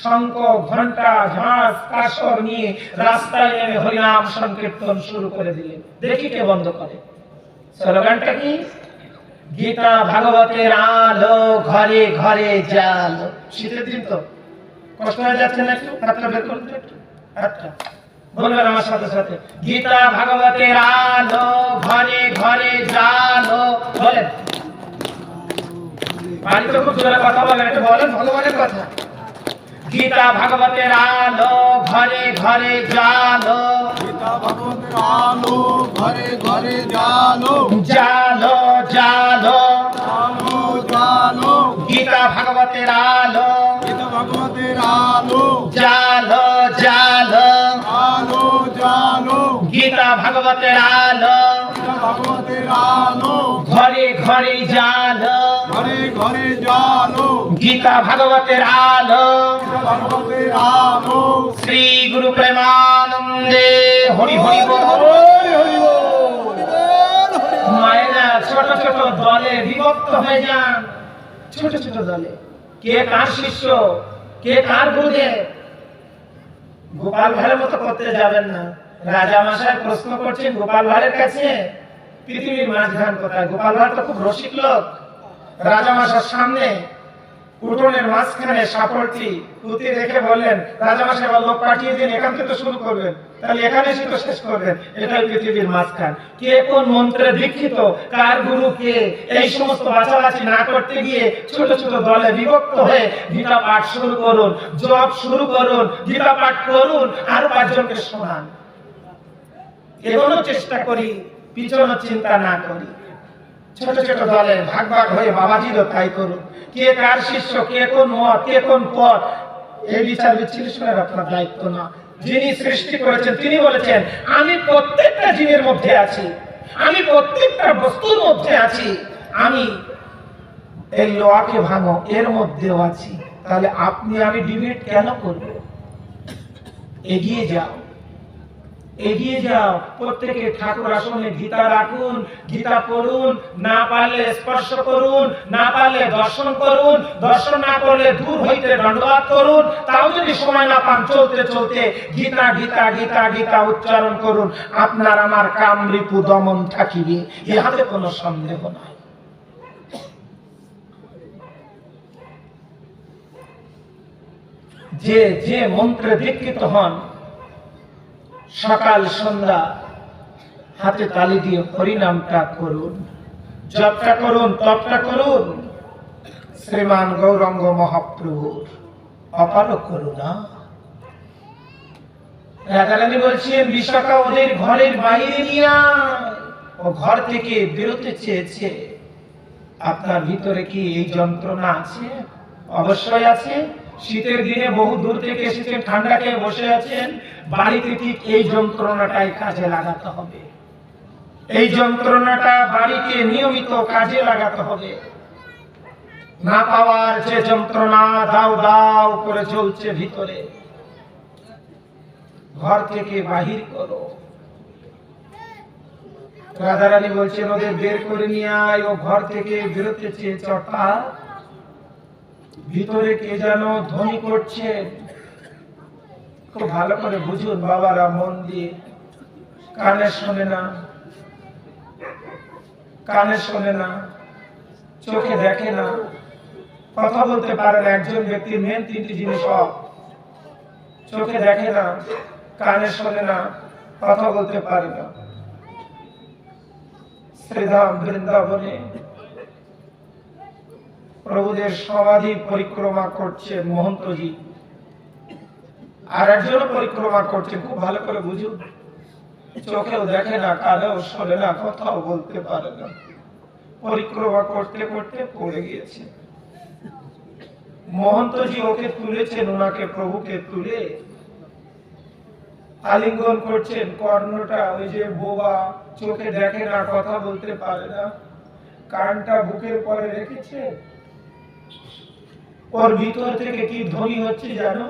শঙ্খ, ঘন্টা, ঝাঁজ, কাসর নিয়ে রাস্তায় নেমে হরিনাম সংকীর্তন শুরু করে দিলেন। দেখি কে বন্ধ করে। স্লোগানটা কি? গীতা ভাগবতের আলো ঘরে ঘরে জালো। শীতের দিন তো কষ্ট হয়ে যাচ্ছে না একটু? হাতটা বের করুন তো একটু, হাতটা বলবেন আমার সাথে সাথে। গীতা ভাগবতের আলো ঘরে ঘরে জালো। বলেন, বাড়িতে খুব জোরে কথা বলেন, একটু বলেন ভগবানের কথা। গীতা ভাগবতের আলো ঘরে ঘরে জালো।
গীতা ভগবতের আলো ঘরে ঘরে জালো।
জালো জালো
জালো জালো।
গীতা ভাগবতের আলো।
গীতা ভগবতের আলো।
জালো জালো
আলো জালো।
গীতা ভাগবতের আলো
গীতা ভগবতের আলো
ঘরে ঘরে জালো।
ঘরে ঘরে জালো।
গীতা ভাগবতের আলো
গীতা ভগবতের আলো।
শ্রী গুরু প্রেমানন্দে হরি হরি বল। মায়েরা ছোট ছোট দলে বিভক্ত হয়ে যান, ছোট ছোট দলে। কে কার শিষ্য, কে কার গুরুদেব। গোপাল ভাঁড়ের মতো করতে যাবেন না। রাজা মশাই প্রশ্ন করছেন গোপাল ভাঁড়ের কাছে, পৃথিবীর মাঝখান কোথায়? গোপাল ভাঁড় তো খুব রসিক লোক। রাজা মশার সামনে উঠোনের মাঝখানে সাপড়টি পুঁতি রেখে বললেন, রাজামশাই এবার লোক পাঠিয়ে দিন, এখান থেকে তো শুরু করবেন, তাহলে এখানে সে তো শেষ করবেন। এটাই পৃথিবীর মাঝখান। কে কোন মন্ত্রে দীক্ষিত, কার গুরু কে, এই সমস্ত বাছাবাছি না করতে গিয়ে ছোট ছোট দলে বিভক্ত হয়ে গীতা পাঠ শুরু করুন, জপ শুরু করুন, গীতা পাঠ করুন, আর 5 জনকে শোনান। এগোনোর চেষ্টা করি, পিছনের চিন্তা না করি। ছোট ছোট দলে ভাগ ভাগ হয়ে বাবাজিরও তাই করুন। কে কার শিষ্য, কে কোন মত, কে কোন পথ, এই বিচার বিশ্লেষণের আপনার দায়িত্ব না। যিনি সৃষ্টি করেছেন তিনি বলেছেন, আমি প্রত্যেকটা জীবের মধ্যে আছি, আমি প্রত্যেকটা বস্তুর মধ্যে আছি, আমি এই লোহাকে ভাঙো এর মধ্যেও আছি। তাহলে আপনি আমি ডিবেট কেন করব? এগিয়ে যাও, এগিয়ে যাও। প্রত্যেকে ঠাকুর আসনে গীতা রাখুন, গীতা পড়ুন, না পারলে স্পর্শ করুন, না পারলে দর্শন করুন, দর্শন না করলে দূর হইতে দণ্ডবাদ করুন। তাও যদি সময় না পান, চলতে চলতে গীতা গীতা গীতা গীতা উচ্চারণ করুন। আপনার আমার কাম রিপু দমন থাকিবে, ইহাতে কোনো সন্দেহ নাই। যে যে মন্ত্রে দীক্ষিত হন, সকাল সন্ধ্যা হাতে তালি দিয়ে হরিনামটা করুন, জপটা করুন, তপটা করুন। শ্রীমান গৌরাঙ্গ মহাপ্রভুর অপার করুণা। রাধারানী বলছেন, বিশাখা ওদের ঘরের বাইরে নিয়ে আয়। ও ঘর থেকে বেরোতে চেয়েছে। আপনার ভিতরে কি এই যন্ত্রণা আছে? অবশ্যই আছে। শীতের দিনে বহু দূর থেকে এসেছেন, ঠান্ডা খেয়ে বসে আছেন, বাড়িতে ঠিক এই যন্ত্রণাটাই কাজে লাগাতে হবে। এই যন্ত্রণাটা বাড়িতে নিয়মিত কাজে লাগাতে হবে। না পাওয়ার যে যন্ত্রণা দাও দাও করে চলছে ভিতরে, ঘর থেকে বাহির করো। রাধারানী বলছেন, ওদের বের করে নিয়ে আয়। ও ঘর থেকে বেরোতে চেয়েছে, অর্থাৎ ভিতরে কে যেন ধ্বনি করছে। খুব ভালো করে বুঝুন বাবারা, মন দিয়ে। কানে শোনে না, কানে শোনে না, চোখে দেখে না, কথা বলতে পারে না। একজন ব্যক্তির মেন 3টি জিনিস অফ। চোখে দেখে না, কানে শোনে না, কথা বলতে পারে না। শ্রীধাম বৃন্দাবনে প্রভুদের সমাধি পরিক্রমা করছেন মহন্তজি, আর একজনও পরিক্রমা করছেন। খুব ভালো করে বুঝুন। চোখেও দেখে না, কানেও শোনে না, কথাও বলতে পারে না। পরিক্রমা করতে করতে পড়ে গিয়েছে। মহন্তজি ওকে তুলেছেন, ওনাকে প্রভুকে তুলে আলিঙ্গন করছেন, কর্ণটা ওই যে বোবা, চোখে দেখে না, কথা বলতে পারে না, কানটা বুকের পরে রেখেছে। ওর ভিতর থেকে কি ধ্বনি হচ্ছে জানো?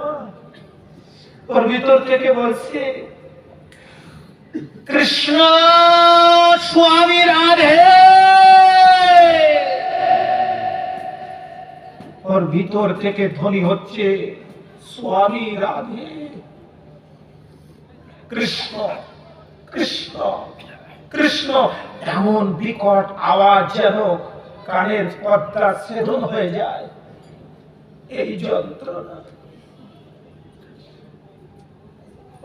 ওর ভিতর থেকে বলছে, কৃষ্ণ স্বামী রাধে। ওর ভিতর থেকে ধ্বনি হচ্ছে স্বামী রাধে। কৃষ্ণ কৃষ্ণ কৃষ্ণ, এমন বিকট আওয়াজ যেন কানের পর্দা ছেদন হয়ে যায়। এই যন্ত্রণা।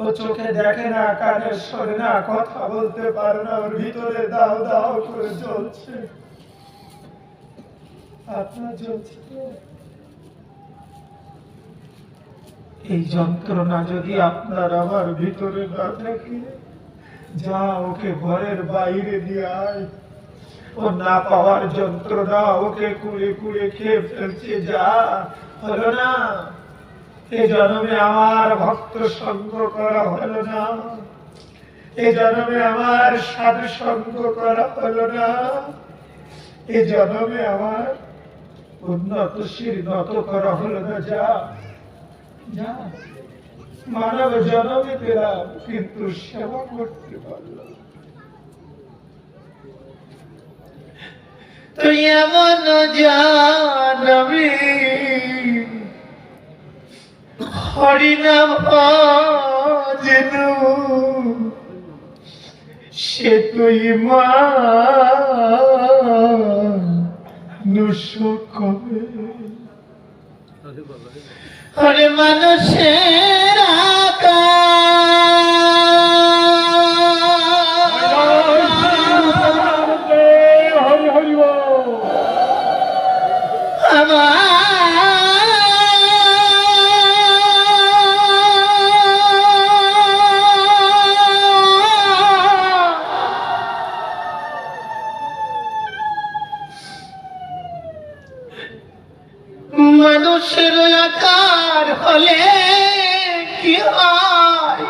ও চোখে দেখে না, কানে শোনে না, কথা বলতে পারে না, ওর ভিতরে দাও দাও করে জ্বলছে। আপনার জ্বলছে। এই যন্ত্রণা যদি আপনার আমার ভিতরে না থাকে, যা ওকে ঘরের বাইরে দিয়ে আয়। ও না পাওয়ার যন্ত্রণা ওকে কুড়ে কুড়ে খেয়ে ফেলছে। যা, হলো না। এ জন্মে আমার ভক্ত সঙ্গ করা হলো না, এ জন্মে আমার সাধু সঙ্গ করা হলো না, এ জন্মে আমার উন্নত শির নত করা হলো না। যা যা, মানব জন্মে পেলাম কিন্তু সেবা করতে পারলাম। তুই এমন জানবি হরিনাম যেনু, সে তুই মানুষ কবে। হরে মানুষের
হরি হরি বল।
মানুষের আকার হলে কি হয়,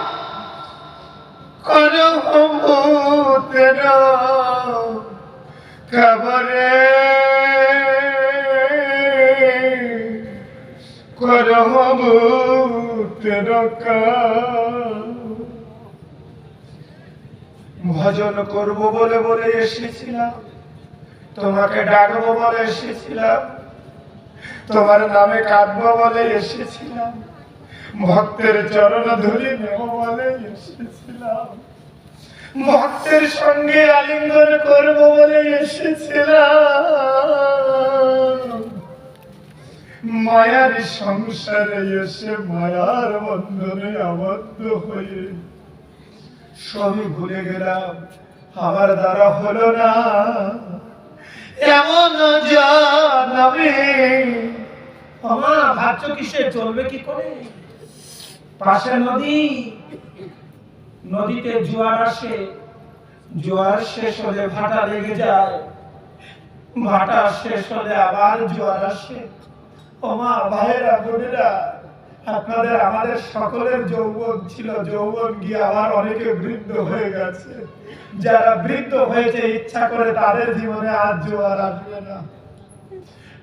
করতের খবরে করতের ভজন করব বলে বলে এসেছিলাম, তোমাকে ডাকবো বলে এসেছিলাম, তোমার নামে কাঁদবো বলে এসেছিলাম, ভক্তের চরণ ধরে নেব বলে এসেছিলাম, ভক্তের সঙ্গে আলিঙ্গন করব বলে এসেছিলাম। মায়ার সংসারে এসে মায়ার বন্ধনে আবদ্ধ হয়ে সবই ভুলে গেলাম, আমার দ্বারা হলো না। এমন জানবে আমা ভাবছো কিসে, চলবে কি করে? পাশে নদী, নদীতে জোয়ার আসে, জোয়ার শেষ হলে ভাটা লেগে যায়, ভাটা শেষ হলে আবার জোয়ার আসে। ওমা ভাইয়েরা বোনেরা, আপনাদের আমাদের সকলের যৌবন ছিল, যৌবন গিয়ে আবার অনেকে বৃদ্ধ হয়ে গেছে। যারা বৃদ্ধ হয়েছে ইচ্ছা করে তাদের জীবনে আর জোয়ার আসবে না।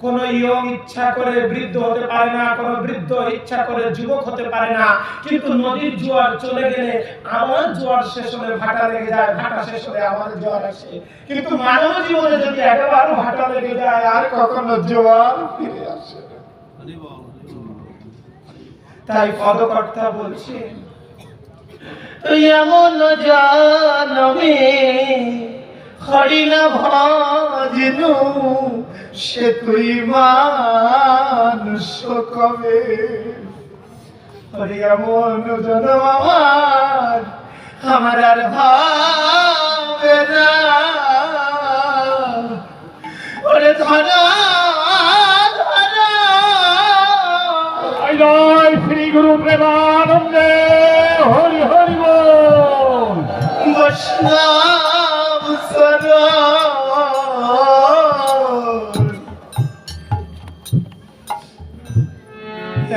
কোন ইয়ং ইচ্ছা করে বৃদ্ধ হতে পারে না, কোন বৃদ্ধ ইচ্ছা করে যুবক হতে পারে না। কিন্তু নদীর জোয়ার চলে গেলে আবার জোয়ার শেষ হলে ভাটা লেগে যায়, ভাটা শেষ হলে আবার জোয়ার আসে। কিন্তু মানব জীবনে যদি একবার ভাটা লেগে যায় আর কখনো জোয়ার ফিরে আসে না। তাই পদকর্তা বলছে, তুই এমন জানবি হরিনা ভজনু, সে তুই মানুষ কবে। হরি এমন জন্ম আমার আর ভাবে না। ওরে ধরা
জয় শ্রী গুরু প্রেমানন্দে হরি হরি বল।
বৈষ্ণব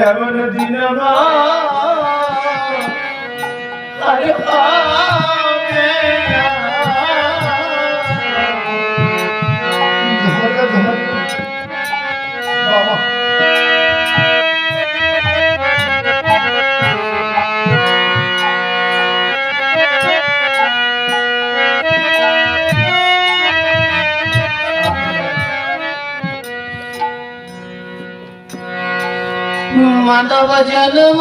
এমন দিন মাধব জন্ম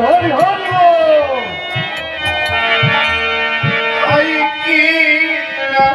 হরি হরি বল।
হয় কি না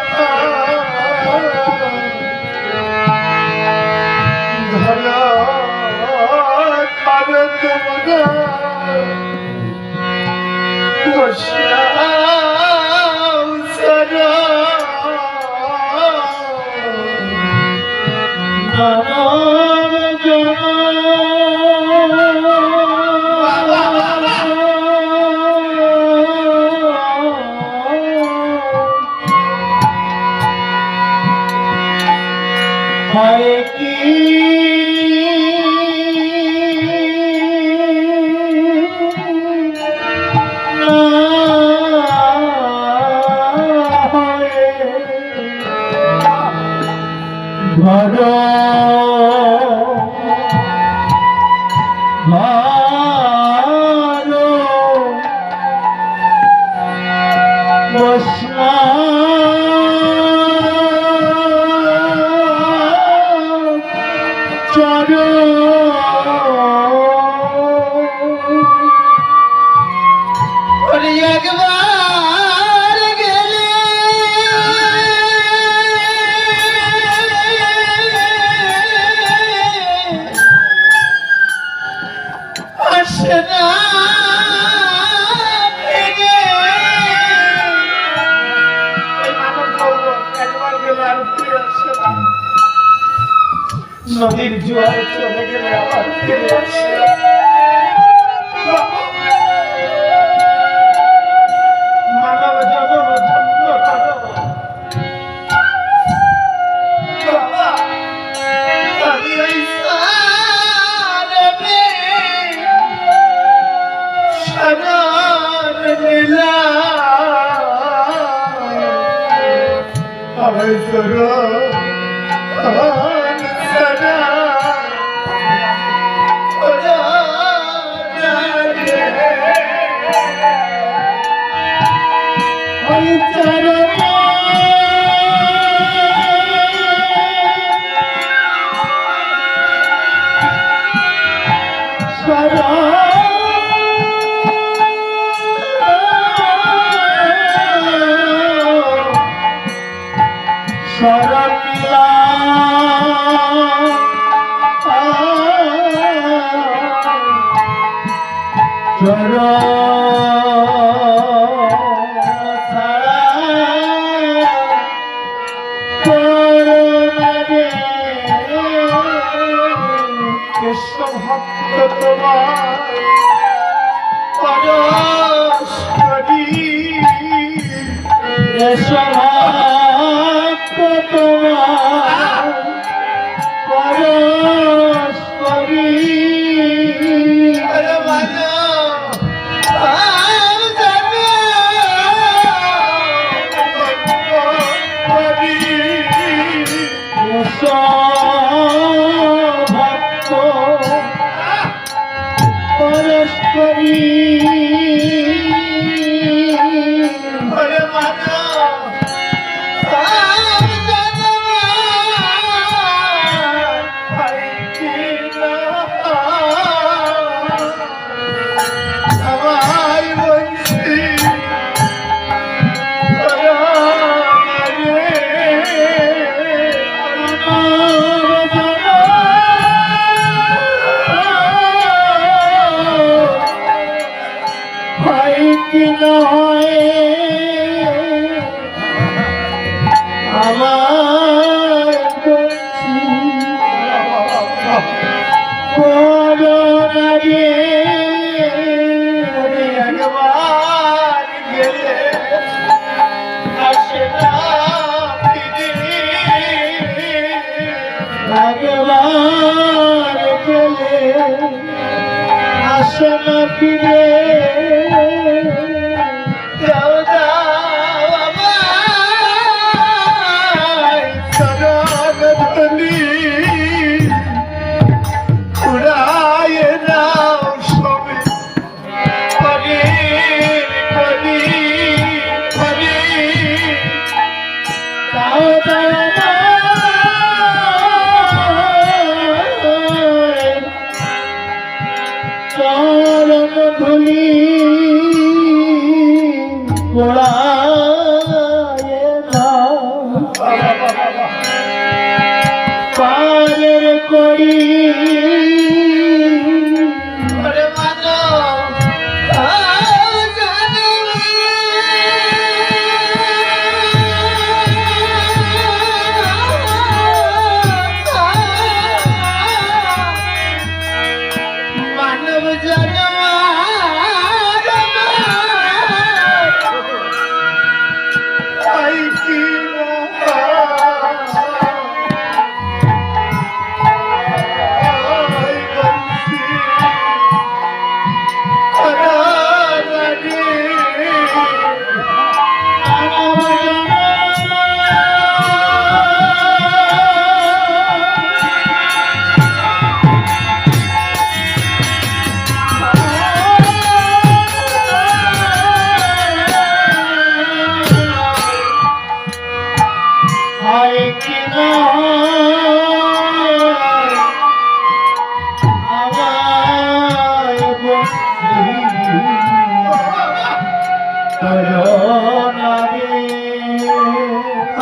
হয় ভর ভালো বসনা একবার গেলে আসে না ফিরে। একবার গেলে আর ফিরে আসে না। নদীর জোয়ার চলে গেলে আবার ফিরে আসে না। মানব জগৎ ধন্য করো বাবা, আমি এই সারে শরণ নিলাম, আমি শরণ সদা ওই চরণে শরণিলা কৃষ্ণ ভক্ত তোমার পরস্পরী ভক্ত তোমার পরস্পরী ভক্ত পরস্পরী কি নয় আমার করোনারে একবার গেলে আসে না ফিরে, একবার গেলে আসে না ফিরে। উড়ায় পোড়ায় দাও পারের করি মানব জন্ম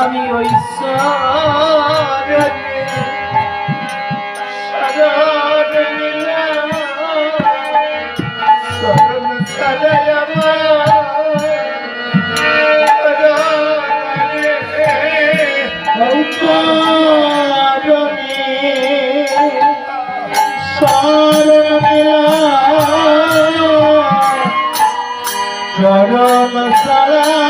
আমি ওই চরণ সারা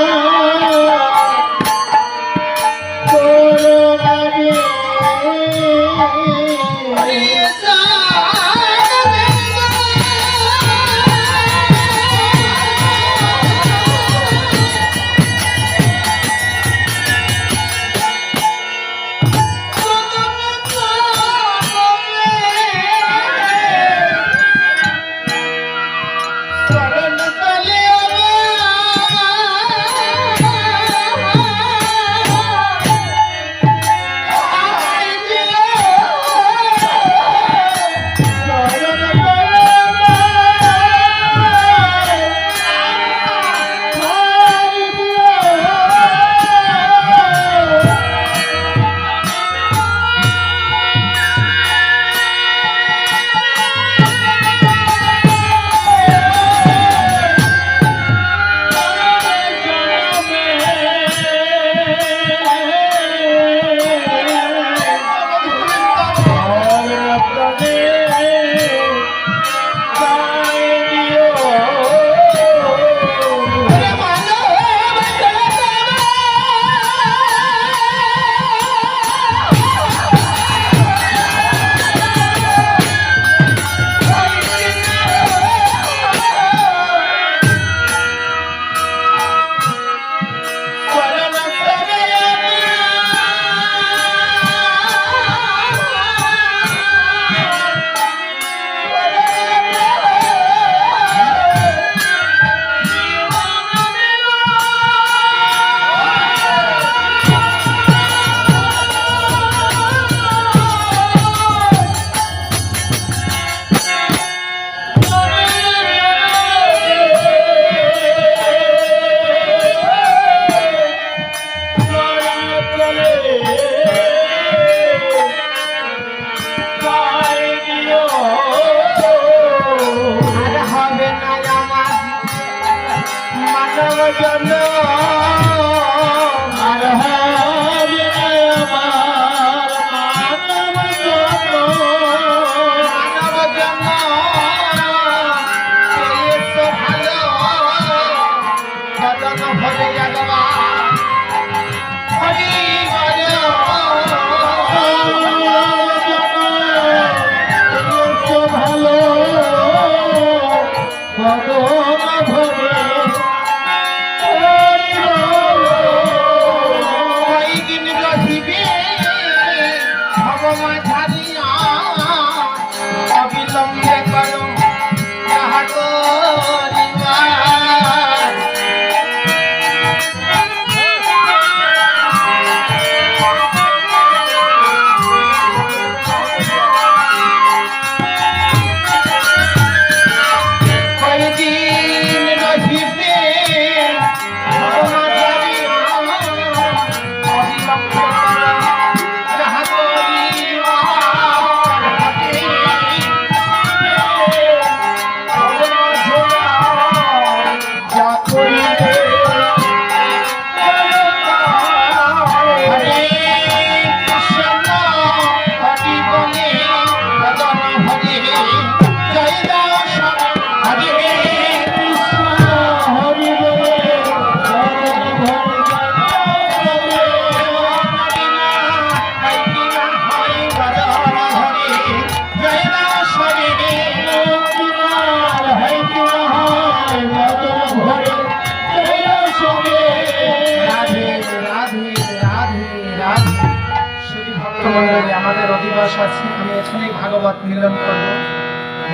ভক্তমণ্ডলী, আমাদের অধিবাস আছে, আমি এখানেই ভাগবত মিলন করব।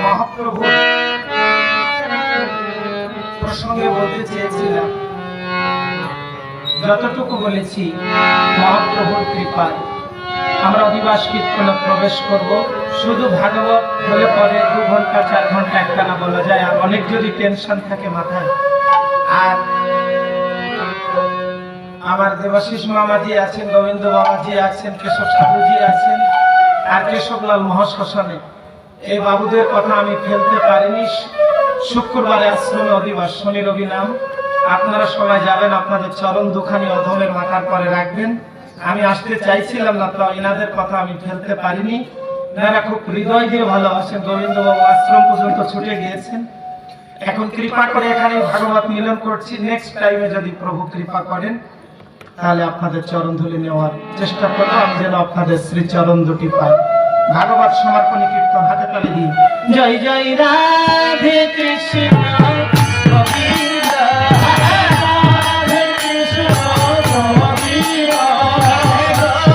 মহাপ্রভু প্রসঙ্গে বলতে চেয়েছিলাম, যতটুকু বলেছি মহাপ্রভুর কৃপায় আমরা অধিবাস কীর্তনে প্রবেশ করব। শুধু ভাগবত হলে পরে 2 ঘন্টা 4 ঘন্টা একটানা বলা যায়, আর অনেক যদি টেনশন থাকে মাথায়। আর আমার দেবাশিস মামাজি আছেন, গোবিন্দ বাবাজি আছেন, কেশব সাধুজি আছেন, আর কেশবলাল মহাশ্মশানে, এই বাবুদের কথা আমি ফেলতে পারিনি। শুক্রবারে আশ্রমে অধিবাস, শনি রবি নাম। আপনারা সবাই যাবেন, আপনাদের চরণ দুখানি অধমের মাথার পরে রাখবেন। আমি আসতে চাইছিলাম না, তো এনাদের কথা আমি ফেলতে পারিনি। এনারা খুব হৃদয় দিয়ে ভালোবাসেন। গোবিন্দ বাবু আশ্রম পর্যন্ত ছুটে গিয়েছেন। এখন কৃপা করে এখানে ভাগবত মিলন করছি। নেক্সট টাইমে যদি প্রভু কৃপা করেন তাহলে আপনাদের চরণ ধুলি নেওয়ার চেষ্টা করবো, আমি যেন আপনাদের শ্রী চরণ দুটি পাই। ভাগবত সমর্পণী কীর্তন হাতে তালি দিই। জয় জয় রাধে কৃষ্ণ গোবিন্দ, রাধে কৃষ্ণ গোবিন্দ, গোবিন্দ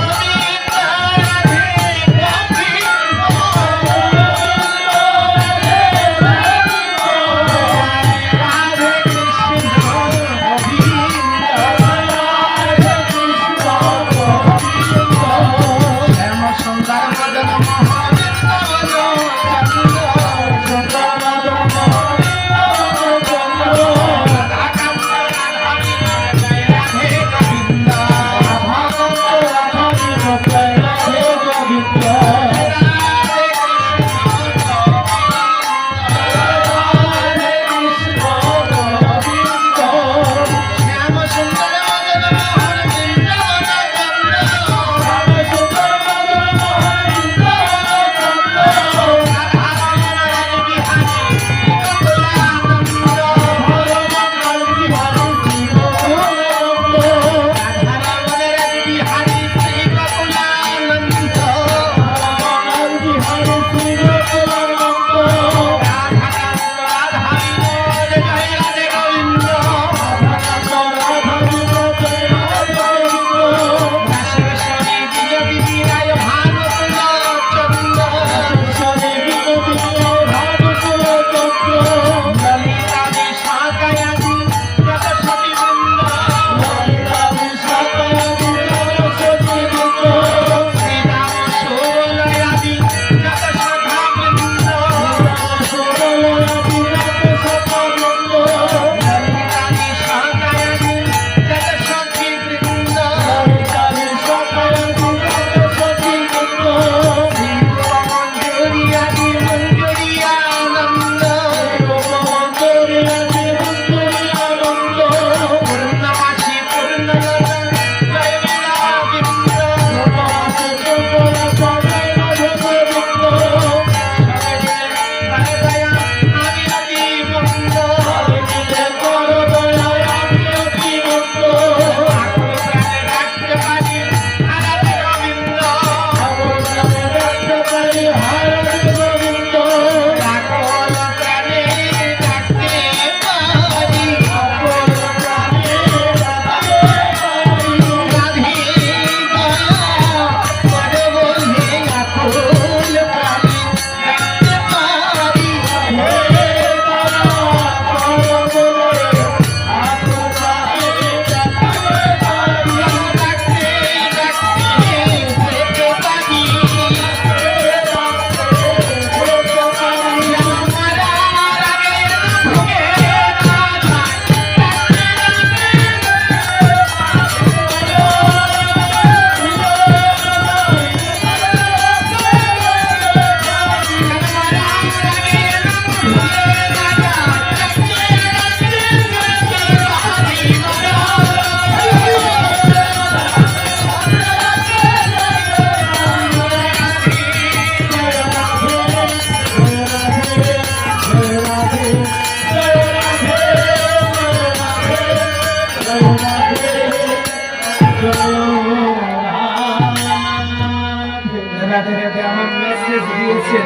রাধে আমার মেসেজ দিয়েছেন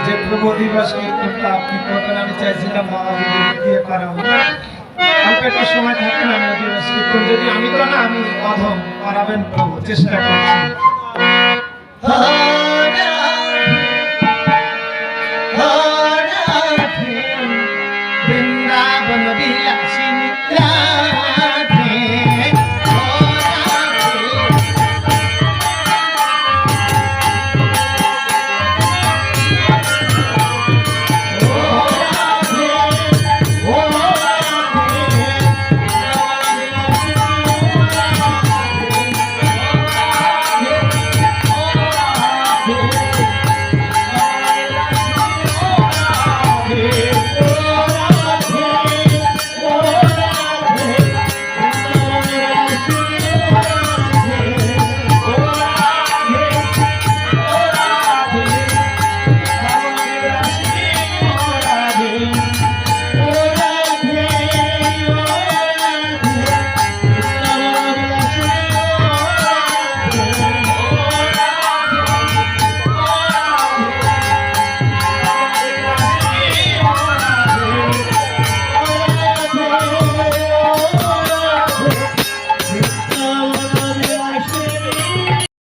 যে প্রভু দিবস কীর্তনটা আপনি করবেন। আমি চাইছিলাম বাবাজিদের দিয়ে করাবো, অল্প একটু সময় থাকে না। আমি দিবস কীর্তন যদি আমি তো না, আমি অধম করাবেন প্রভু, চেষ্টা করছি।
হা